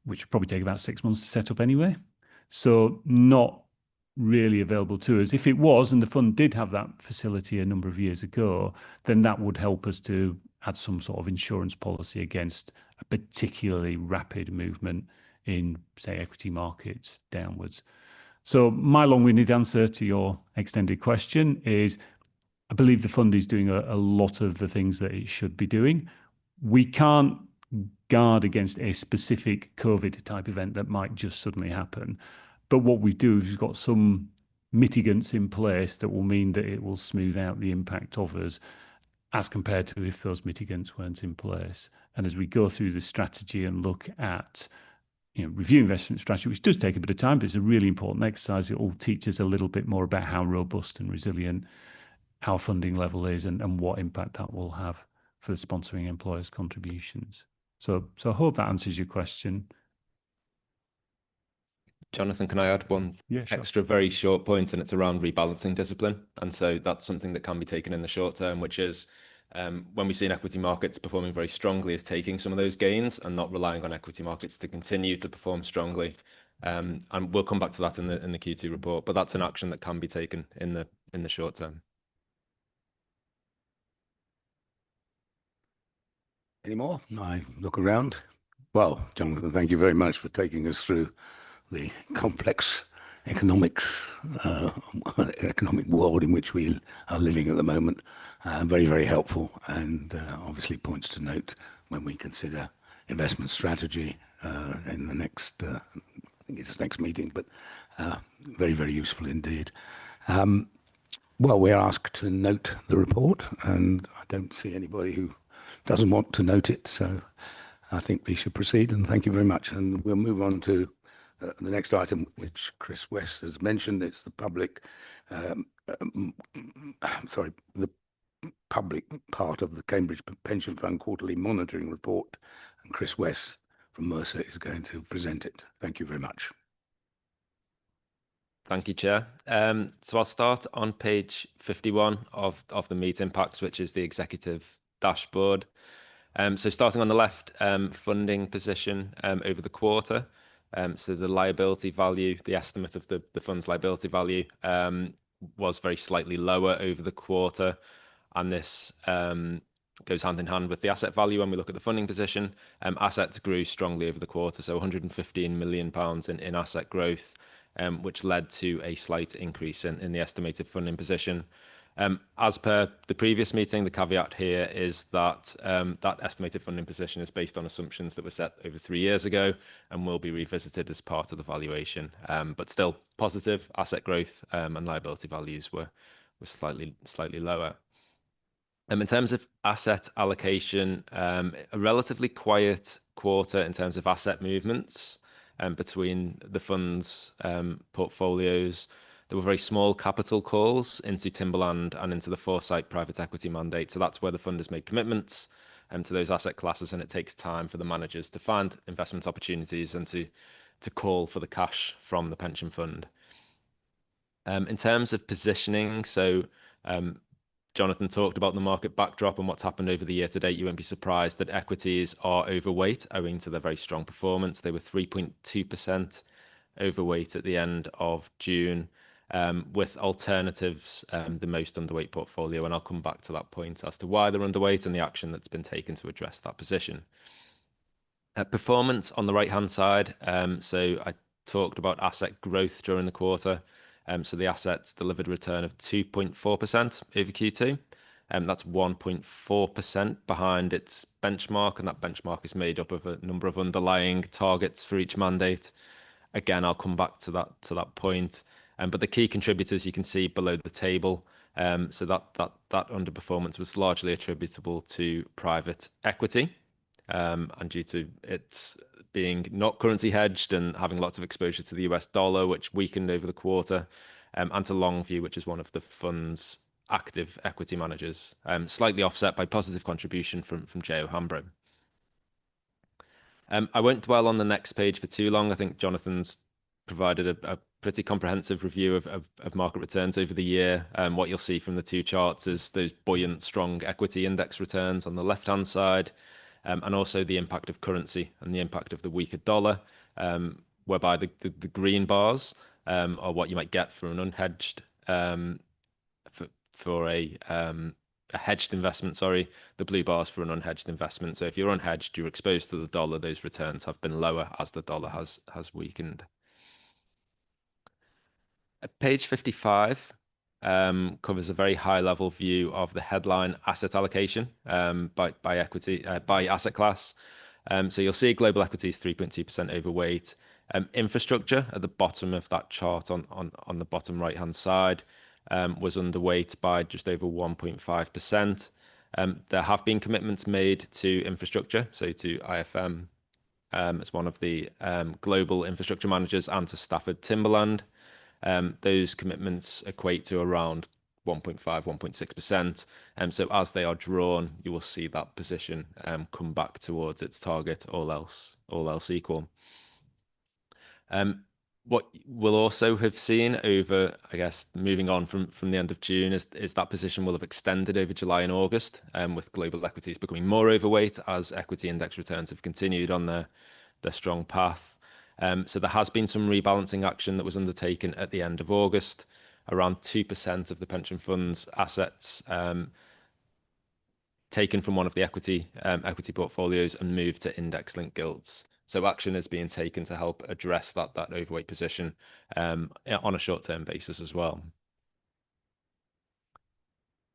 which would probably take about 6 months to set up anyway. So not really available to us. If it was, and the fund did have that facility a number of years ago, then that would help us to add some sort of insurance policy against a particularly rapid movement in, say, equity markets downwards. So my long-winded answer to your extended question is I believe the fund is doing a lot of the things that it should be doing. We can't guard against a specific COVID type event that might just suddenly happen. But what we do is we've got some mitigants in place that will mean that it will smooth out the impact of us as compared to if those mitigants weren't in place. And as we go through the strategy and look at review investment strategy, which does take a bit of time, but it's a really important exercise. It will teach us a little bit more about how robust and resilient our funding level is and what impact that will have for the sponsoring employers' contributions. So I hope that answers your question. Jonathan, can I add one Yeah, sure. extra very short point, and it's around rebalancing discipline. And so that's something that can be taken in the short term, which is when we see in equity markets performing very strongly, is taking some of those gains and not relying on equity markets to continue to perform strongly. And we'll come back to that in the Q2 report, but that's an action that can be taken in the short term. Any more? I look around. Well, Jonathan, thank you very much for taking us through the complex economic world in which we are living at the moment. Very, very helpful, and obviously points to note when we consider investment strategy in the next, I think it's next meeting, but very, very useful indeed. Well, we're asked to note the report, and I don't see anybody who doesn't want to note it, so I think we should proceed, and thank you very much. And we'll move on to the next item, which Chris West has mentioned. It's the public, the public part of the Cambridge Pension Fund Quarterly Monitoring Report, and Chris West from Mercer is going to present it. Thank you very much. Thank you, Chair. So I'll start on page 51 of the meeting packs, which is the executive dashboard. So starting on the left, funding position over the quarter. So the liability value, the estimate of the fund's liability value was very slightly lower over the quarter. And this goes hand in hand with the asset value when we look at the funding position. Assets grew strongly over the quarter, so £115 million in asset growth, which led to a slight increase in the estimated funding position. As per the previous meeting, the caveat here is that that estimated funding position is based on assumptions that were set over 3 years ago and will be revisited as part of the valuation. But still positive asset growth and liability values were slightly lower. In terms of asset allocation, a relatively quiet quarter in terms of asset movements between the fund's portfolios. There were very small capital calls into Timberland and into the Foresight private equity mandate. So that's where the fund has made commitments to those asset classes, and it takes time for the managers to find investment opportunities and to call for the cash from the pension fund. In terms of positioning, so Jonathan talked about the market backdrop and what's happened over the year to date. You won't be surprised that equities are overweight owing to their very strong performance. They were 3.2% overweight at the end of June. With alternatives the most underweight portfolio, and I'll come back to that point as to why they're underweight and the action that's been taken to address that position. Performance on the right-hand side, so I talked about asset growth during the quarter. So the assets delivered a return of 2.4% over Q2. That's 1.4% behind its benchmark, and that benchmark is made up of a number of underlying targets for each mandate. Again, I'll come back to that point. But the key contributors you can see below the table. So that underperformance was largely attributable to private equity, and due to it being not currency hedged and having lots of exposure to the US dollar, which weakened over the quarter, and to Longview, which is one of the fund's active equity managers, slightly offset by positive contribution from J.O. Hambro. I won't dwell on the next page for too long. I think Jonathan's provided a pretty comprehensive review of market returns over the year. What you'll see from the two charts is those buoyant, strong equity index returns on the left-hand side, and also the impact of currency and the impact of the weaker dollar, whereby the green bars are what you might get for an unhedged, for a hedged investment, sorry, the blue bars for an unhedged investment. So if you're unhedged, you're exposed to the dollar, those returns have been lower as the dollar has weakened. Page 55 covers a very high-level view of the headline asset allocation by asset class. So you'll see global equities 3.2% overweight. Infrastructure at the bottom of that chart on the bottom right-hand side was underweight by just over 1.5%. There have been commitments made to infrastructure, so to IFM as one of the global infrastructure managers, and to Stafford Timberland. Those commitments equate to around 1.5, 1.6%. So as they are drawn, you will see that position come back towards its target, all else equal. What we'll also have seen over, I guess, moving on from the end of June is that position will have extended over July and August, with global equities becoming more overweight as equity index returns have continued on their strong path. So there has been some rebalancing action that was undertaken at the end of August. Around 2% of the pension fund's assets taken from one of the equity portfolios and moved to index-linked gilts. So action is being taken to help address that overweight position on a short-term basis as well.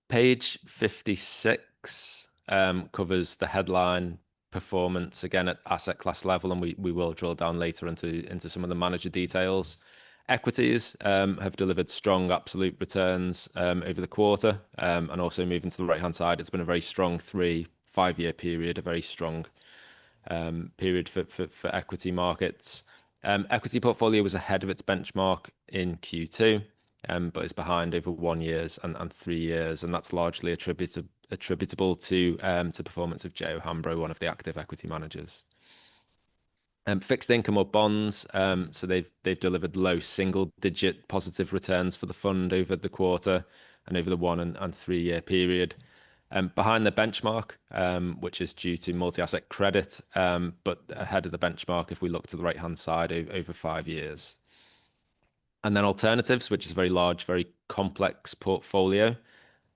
Page 56 covers the headline performance again at asset class level, and we will drill down later into some of the manager details. Equities have delivered strong absolute returns over the quarter, and also moving to the right-hand side, it's been a very strong 3-5 year period, a very strong period for equity markets. Equity portfolio was ahead of its benchmark in Q2, but is behind over 1 year and 3 years, and that's largely attributable to performance of JO Hambro, one of the active equity managers. Fixed income or bonds, so they've delivered low single-digit positive returns for the fund over the quarter and over the 1 and 3 year period. Behind the benchmark, which is due to multi-asset credit, but ahead of the benchmark if we look to the right-hand side over 5 years. And then alternatives, which is a very large, very complex portfolio.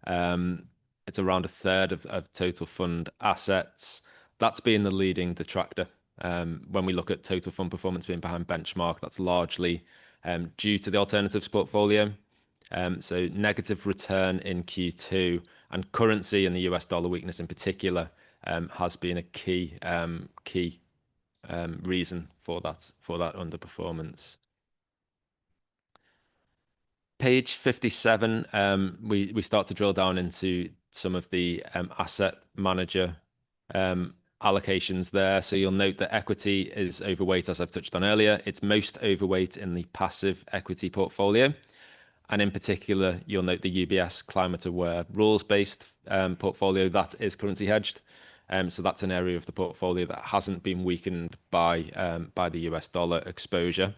It's around a third of total fund assets. That's been the leading detractor. When we look at total fund performance being behind benchmark, that's largely due to the alternatives portfolio. So negative return in Q2, and currency and the US dollar weakness in particular has been a key reason for that underperformance. Page 57, we start to drill down into some of the asset manager allocations there. So you'll note that equity is overweight, as I've touched on earlier. It's most overweight in the passive equity portfolio. And in particular, you'll note the UBS Climate Aware rules-based portfolio that is currency hedged. So that's an area of the portfolio that hasn't been weakened by the US dollar exposure.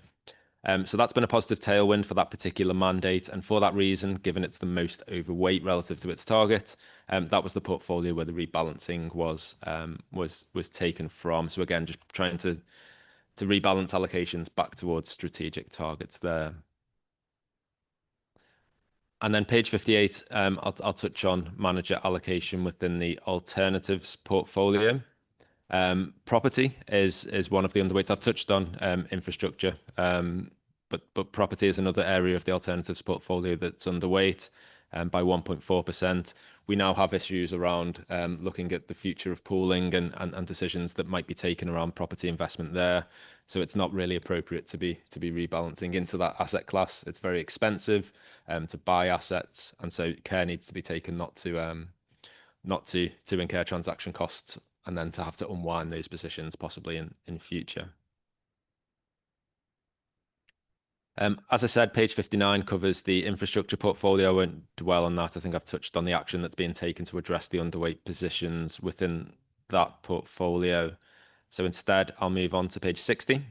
So that's been a positive tailwind for that particular mandate. And for that reason, given it's the most overweight relative to its target, that was the portfolio where the rebalancing was taken from. So again, just trying to rebalance allocations back towards strategic targets there. And then page 58, I'll touch on manager allocation within the alternatives portfolio. Property is one of the underweights. I've touched on infrastructure, but property is another area of the alternatives portfolio that's underweight by 1.4%. We now have issues around looking at the future of pooling and decisions that might be taken around property investment there. So it's not really appropriate to be rebalancing into that asset class. It's very expensive to buy assets, and so care needs to be taken not to incur transaction costs and then to have to unwind those positions possibly in future. As I said, page 59 covers the infrastructure portfolio. I won't dwell on that. I think I've touched on the action that's being taken to address the underweight positions within that portfolio. So instead, I'll move on to page 60,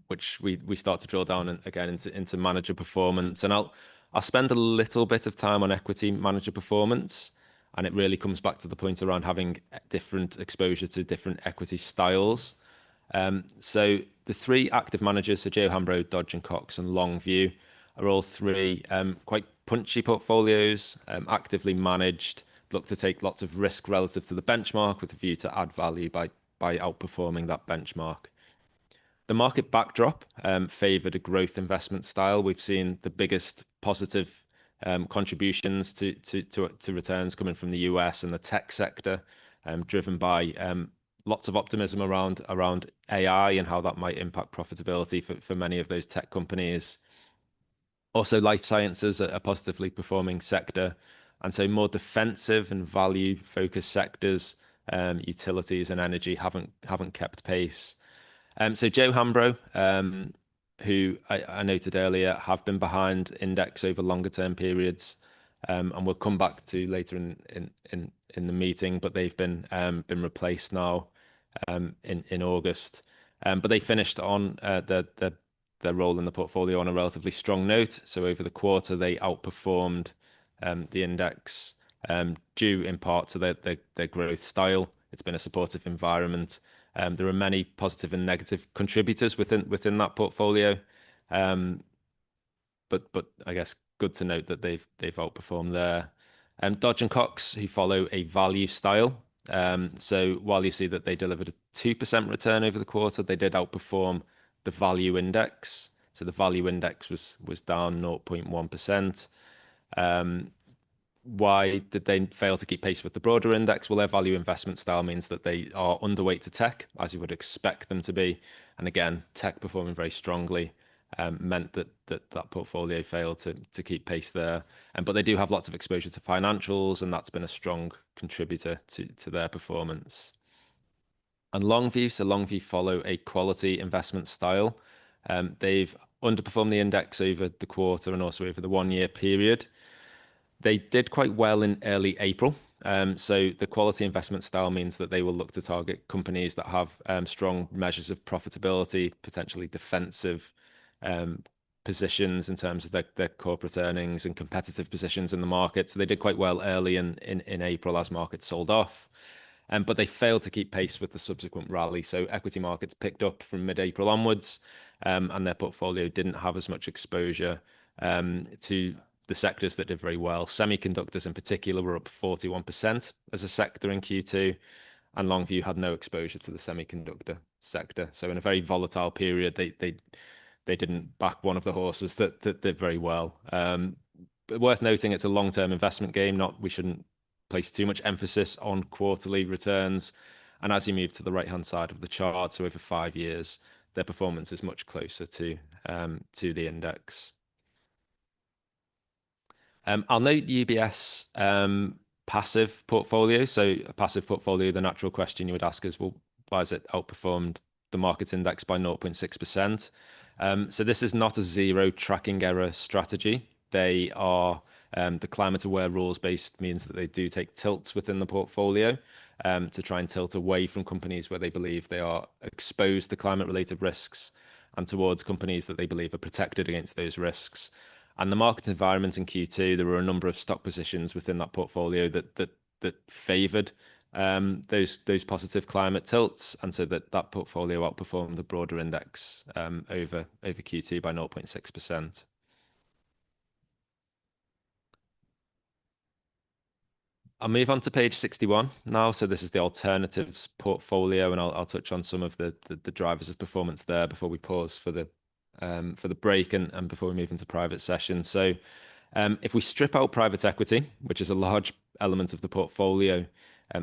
which we start to drill down again into manager performance. And I'll spend a little bit of time on equity manager performance. And it really comes back to the point around having different exposure to different equity styles. So the 3 active managers, so JO Hambro, Dodge & Cox and Longview, are all 3 quite punchy portfolios, actively managed, look to take lots of risk relative to the benchmark with a view to add value by outperforming that benchmark. The market backdrop favoured a growth investment style. We've seen the biggest positive contributions to returns coming from the US and the tech sector, driven by lots of optimism around AI and how that might impact profitability for many of those tech companies. Also, life sciences are a positively performing sector, and so more defensive and value-focused sectors, utilities and energy haven't kept pace. So JO Hambro, who I noted earlier, have been behind index over longer term periods. and we'll come back to later in the meeting, but they've been replaced now in August. But they finished on their role in the portfolio on a relatively strong note. So over the quarter, they outperformed the index, due in part to their growth style. It's been a supportive environment. There are many positive and negative contributors within that portfolio, but I guess good to note that they've outperformed there. Dodge and Cox, who follow a value style. So while you see that they delivered a 2% return over the quarter, they did outperform the value index. So the value index was down 0.1%. Why did they fail to keep pace with the broader index? Well, their value investment style means that they are underweight to tech, as you would expect them to be. And again, tech performing very strongly meant that portfolio failed to keep pace there. But they do have lots of exposure to financials, and that's been a strong contributor to their performance. And Longview, so Longview follow a quality investment style. They've underperformed the index over the quarter and also over the 1 year period. They did quite well in early April. So the quality investment style means that they will look to target companies that have strong measures of profitability, potentially defensive positions in terms of their corporate earnings and competitive positions in the market. So they did quite well early in April as markets sold off. But they failed to keep pace with the subsequent rally. So equity markets picked up from mid-April onwards, and their portfolio didn't have as much exposure to the sectors that did very well. Semiconductors in particular were up 41% as a sector in Q2, and Longview had no exposure to the semiconductor sector. So in a very volatile period, they didn't back one of the horses that did very well. But worth noting, it's a long-term investment game. We shouldn't place too much emphasis on quarterly returns. And as you move to the right-hand side of the chart, so over 5 years, their performance is much closer to the index. I'll note the UBS passive portfolio. So a passive portfolio, the natural question you would ask is, well, why has it outperformed the market index by 0.6%? So this is not a zero tracking error strategy. They are the climate aware rules based means that they do take tilts within the portfolio to try and tilt away from companies where they believe they are exposed to climate related risks and towards companies that they believe are protected against those risks. And the market environment in Q2, there were a number of stock positions within that portfolio that favoured those positive climate tilts, and so that portfolio outperformed the broader index over Q2 by 0.6%. I'll move on to page 61 now. So this is the alternatives portfolio, and I'll touch on some of the drivers of performance there before we pause for the break and before we move into private session. So if we strip out private equity, which is a large element of the portfolio,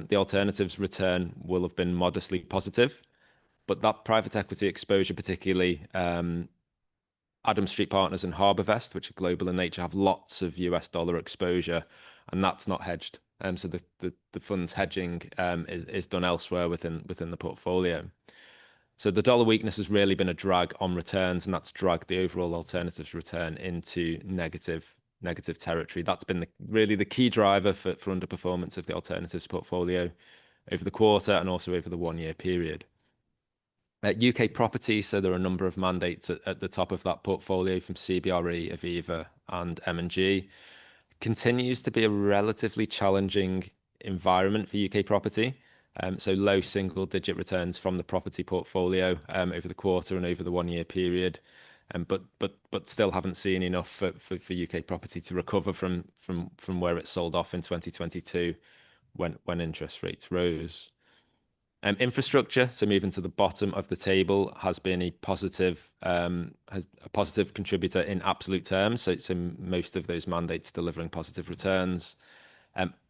the alternatives return will have been modestly positive. But that private equity exposure, particularly Adam Street Partners and HarbourVest, which are global in nature, have lots of US dollar exposure, and that's not hedged. So the fund's hedging is done elsewhere within the portfolio. So the dollar weakness has really been a drag on returns, and that's dragged the overall alternatives return into negative territory. That's been really the key driver for underperformance of the alternatives portfolio over the quarter and also over the 1 year period. UK property, so there are a number of mandates at the top of that portfolio from CBRE, Aviva, and M&G. Continues to be a relatively challenging environment for UK property. So low single-digit returns from the property portfolio over the quarter and over the 1 year period, but still haven't seen enough for UK property to recover from where it sold off in 2022 when interest rates rose. Infrastructure, so moving to the bottom of the table, has been a positive contributor in absolute terms. So most of those mandates delivering positive returns.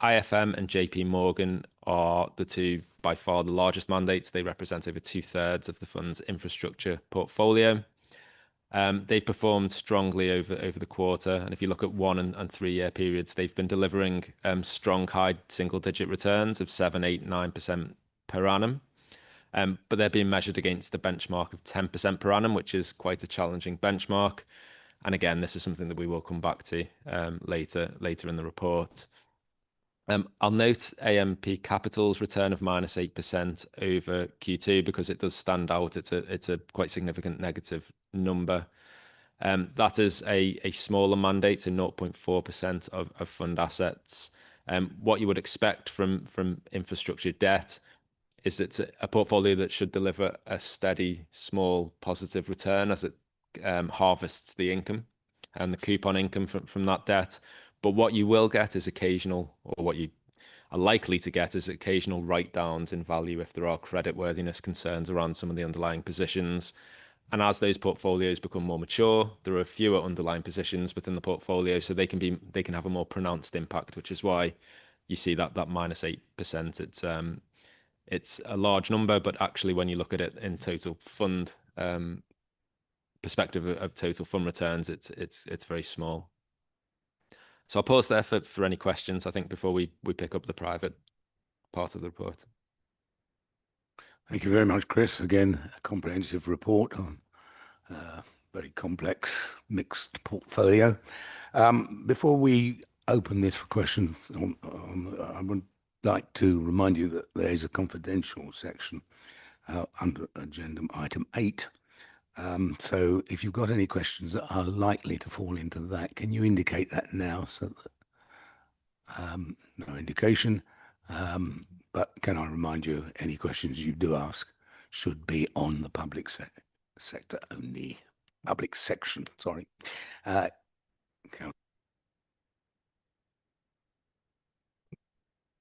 IFM and JP Morgan are the two by far the largest mandates. They represent over 2/3 of the fund's infrastructure portfolio. They've performed strongly over the quarter, and if you look at 1 and 3 year periods, they've been delivering strong high single-digit returns of 7%, 8%, 9% per annum. But they're being measured against a benchmark of 10% per annum, which is quite a challenging benchmark. And again, this is something that we will come back to later in the report. I'll note AMP Capital's return of -8% over Q2 because it does stand out. It's a quite significant negative number. That is a smaller mandate, so 0.4% of fund assets. What you would expect from infrastructure debt is that it's a portfolio that should deliver a steady, small positive return as it harvests the income and the coupon income from that debt. But what you will get is occasional, or what you are likely to get is occasional write-downs in value if there are creditworthiness concerns around some of the underlying positions. And as those portfolios become more mature, there are fewer underlying positions within the portfolio, so they can have a more pronounced impact, which is why you see that -8%. It's a large number, but actually, when you look at it in total fund perspective of total fund returns, it's very small. So I'll pause there for any questions, I think, before we pick up the private part of the report. Thank you very much, Chris. Again, a comprehensive report on very complex mixed portfolio. Before we open this for questions, I would like to remind you that there is a confidential section under agenda item 8. So if you've got any questions that are likely to fall into that, can you indicate that now? So that, no indication. But can I remind you, any questions you do ask should be on the public sector only, public section, sorry.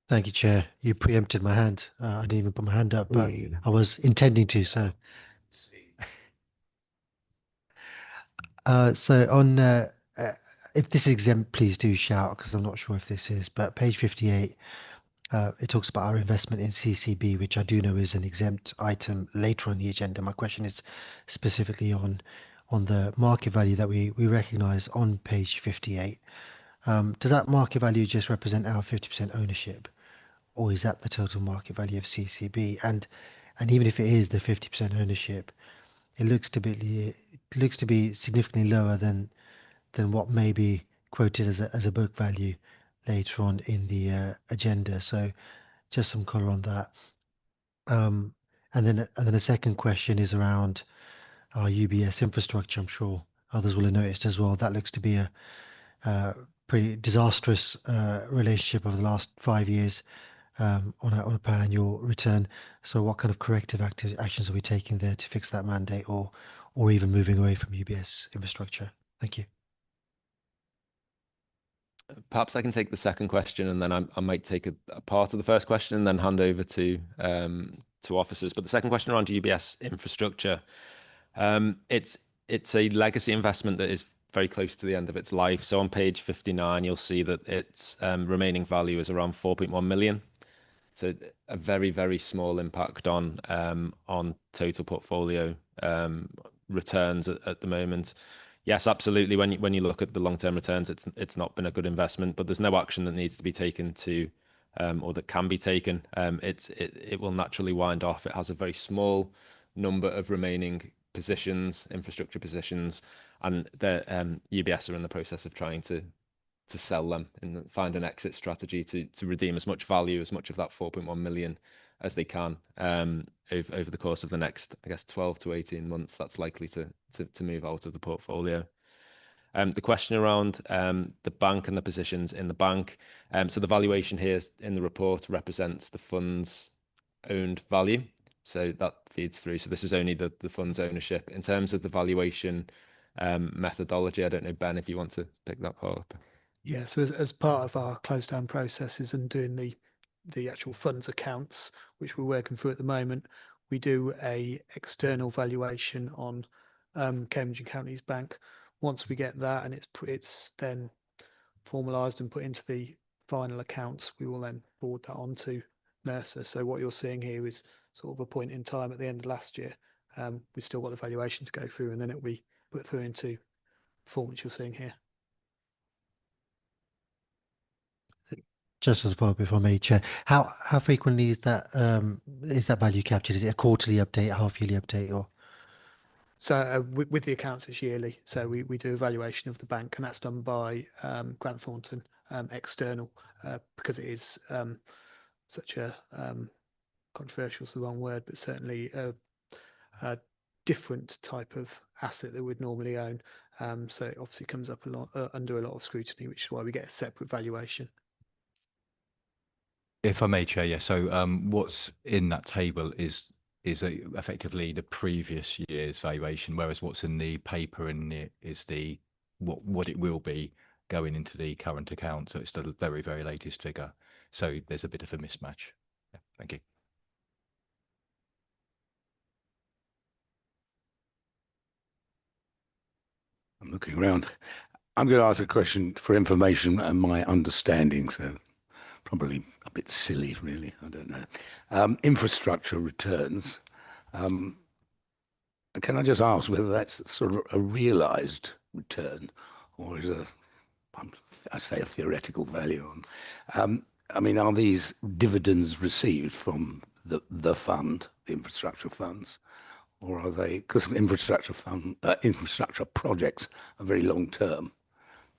Thank you, Chair. You preempted my hand. I didn't even put my hand up, but I was intending to. So, on if this is exempt, please do shout because I'm not sure if this is. But page 58, it talks about our investment in CCB, which I do know is an exempt item later on the agenda. My question is specifically on the market value that we recognise on page 58. Does that market value just represent our 50% ownership, or is that the total market value of CCB? And even if it is the 50% ownership, it looks to be significantly lower than what may be quoted as a book value later on in the agenda. So just some color on that. And then a second question is around our UBS infrastructure. I'm sure others will have noticed as well. That looks to be a pretty disastrous relationship over the last 5 years on a per annual return. So what kind of corrective actions are we taking there to fix that mandate, or even moving away from UBS infrastructure? Thank you. Perhaps I can take the second question, and then I might take a part of the first question and then hand over to officers. But the second question around UBS infrastructure, it's a legacy investment that is very close to the end of its life. So on page 59, you'll see that its remaining value is around 4.1 million. So a very, very small impact on total portfolio returns at the moment. Yes, absolutely. When you look at the long-term returns, it's not been a good investment, but there's no action that needs to be taken or that can be taken. It will naturally wind off. It has a very small number of remaining positions, infrastructure positions, and the UBS are in the process of trying to sell them and find an exit strategy to redeem as much value, as much of that 4.1 million as they can over the course of the next, I guess, 12 to 18 months. That's likely to move out of the portfolio. The question around the bank and the positions in the bank. So the valuation here in the report represents the fund's owned value. So that feeds through. So this is only the fund's ownership. In terms of the valuation methodology, I don't know, Ben, if you want to pick that part up. Yeah, so as part of our closed down processes and doing the actual funds accounts, which we're working through at the moment, we do a external valuation on Cambridge and Counties Bank. Once we get that and it's then formalised and put into the final accounts, we will then forward that on to Mercer. So what you're seeing here is sort of a point in time at the end of last year. We've still got the valuation to go through, and then it will be put through into form which you're seeing here. Just as a follow-up, if I may, Chair, how frequently is that value captured? Is it a quarterly update, a half-yearly update, or? So with the accounts, it's yearly. So we do evaluation of the bank, and that's done by Grant Thornton external, because it is such a controversial is the wrong word, but certainly a different type of asset that we'd normally own. So it obviously comes up a lot under a lot of scrutiny, which is why we get a separate valuation. If I may, Chair, yeah. So what's in that table is effectively the previous year's valuation, whereas what's in the paper in it is the what it will be going into the current account. So it's the very, very latest figure. So there's a bit of a mismatch. Yeah, thank you. I'm looking around. I'm going to ask a question for information and my understanding, so probably a bit silly, really. I don't know. Infrastructure returns. Can I just ask whether that's sort of a realised return, or is I say a theoretical value on? I mean, are these dividends received from the fund, the infrastructure funds, or are they, because infrastructure projects are very long term,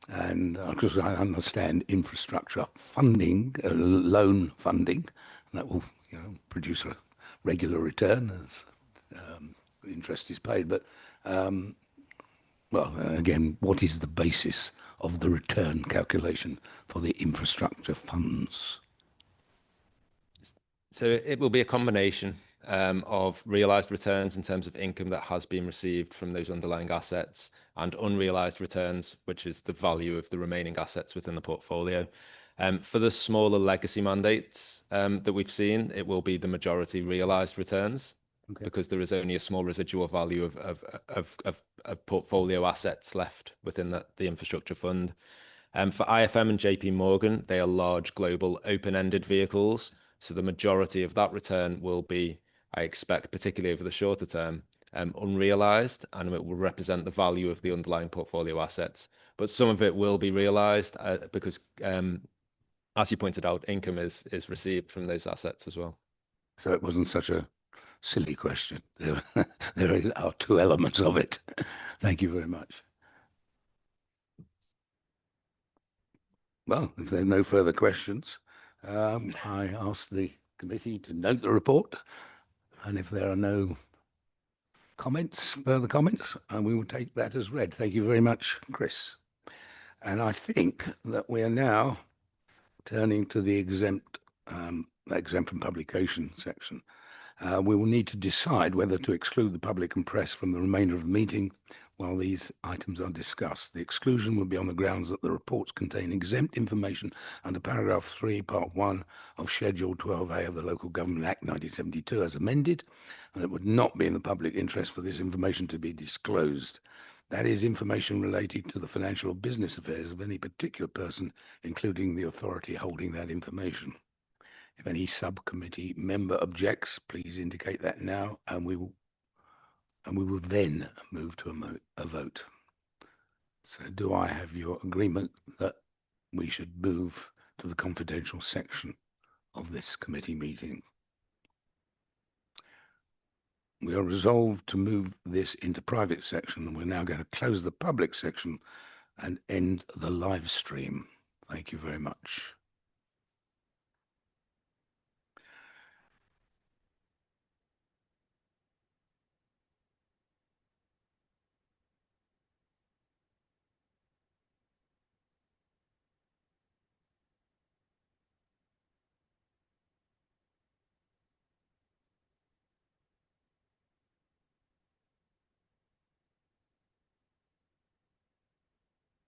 and because I understand infrastructure funding, loan funding, that will produce a regular return as interest is paid. But well, again, what is the basis of the return calculation for the infrastructure funds? So it will be a combination of realized returns in terms of income that has been received from those underlying assets, and unrealized returns, which is the value of the remaining assets within the portfolio. For the smaller legacy mandates that we've seen, it will be the majority realized returns, because there is only a small residual value of portfolio assets left within the infrastructure fund. For IFM and JP Morgan, they are large global open-ended vehicles. So the majority of that return will be, I expect, particularly over the shorter term, unrealized, and it will represent the value of the underlying portfolio assets. But some of it will be realized because, as you pointed out, income is received from those assets as well. So it wasn't such a silly question. There are two elements of it. Thank you very much. Well, if there are no further questions, I ask the committee to note the report, and if there are no further comments, we will take that as read. Thank you very much, Chris. And I think that we are now turning to the exempt from publication section. We will need to decide whether to exclude the public and press from the remainder of the meeting while these items are discussed. The exclusion will be on the grounds that the reports contain exempt information under paragraph 3, part 1 of Schedule 12A of the Local Government Act 1972 as amended, and it would not be in the public interest for this information to be disclosed. That is information related to the financial or business affairs of any particular person, including the authority holding that information. If any subcommittee member objects, please indicate that now, and we will then move to a vote. So do I have your agreement that we should move to the confidential section of this committee meeting? We are resolved to move this into private section, and we're now going to close the public section and end the live stream. Thank you very much.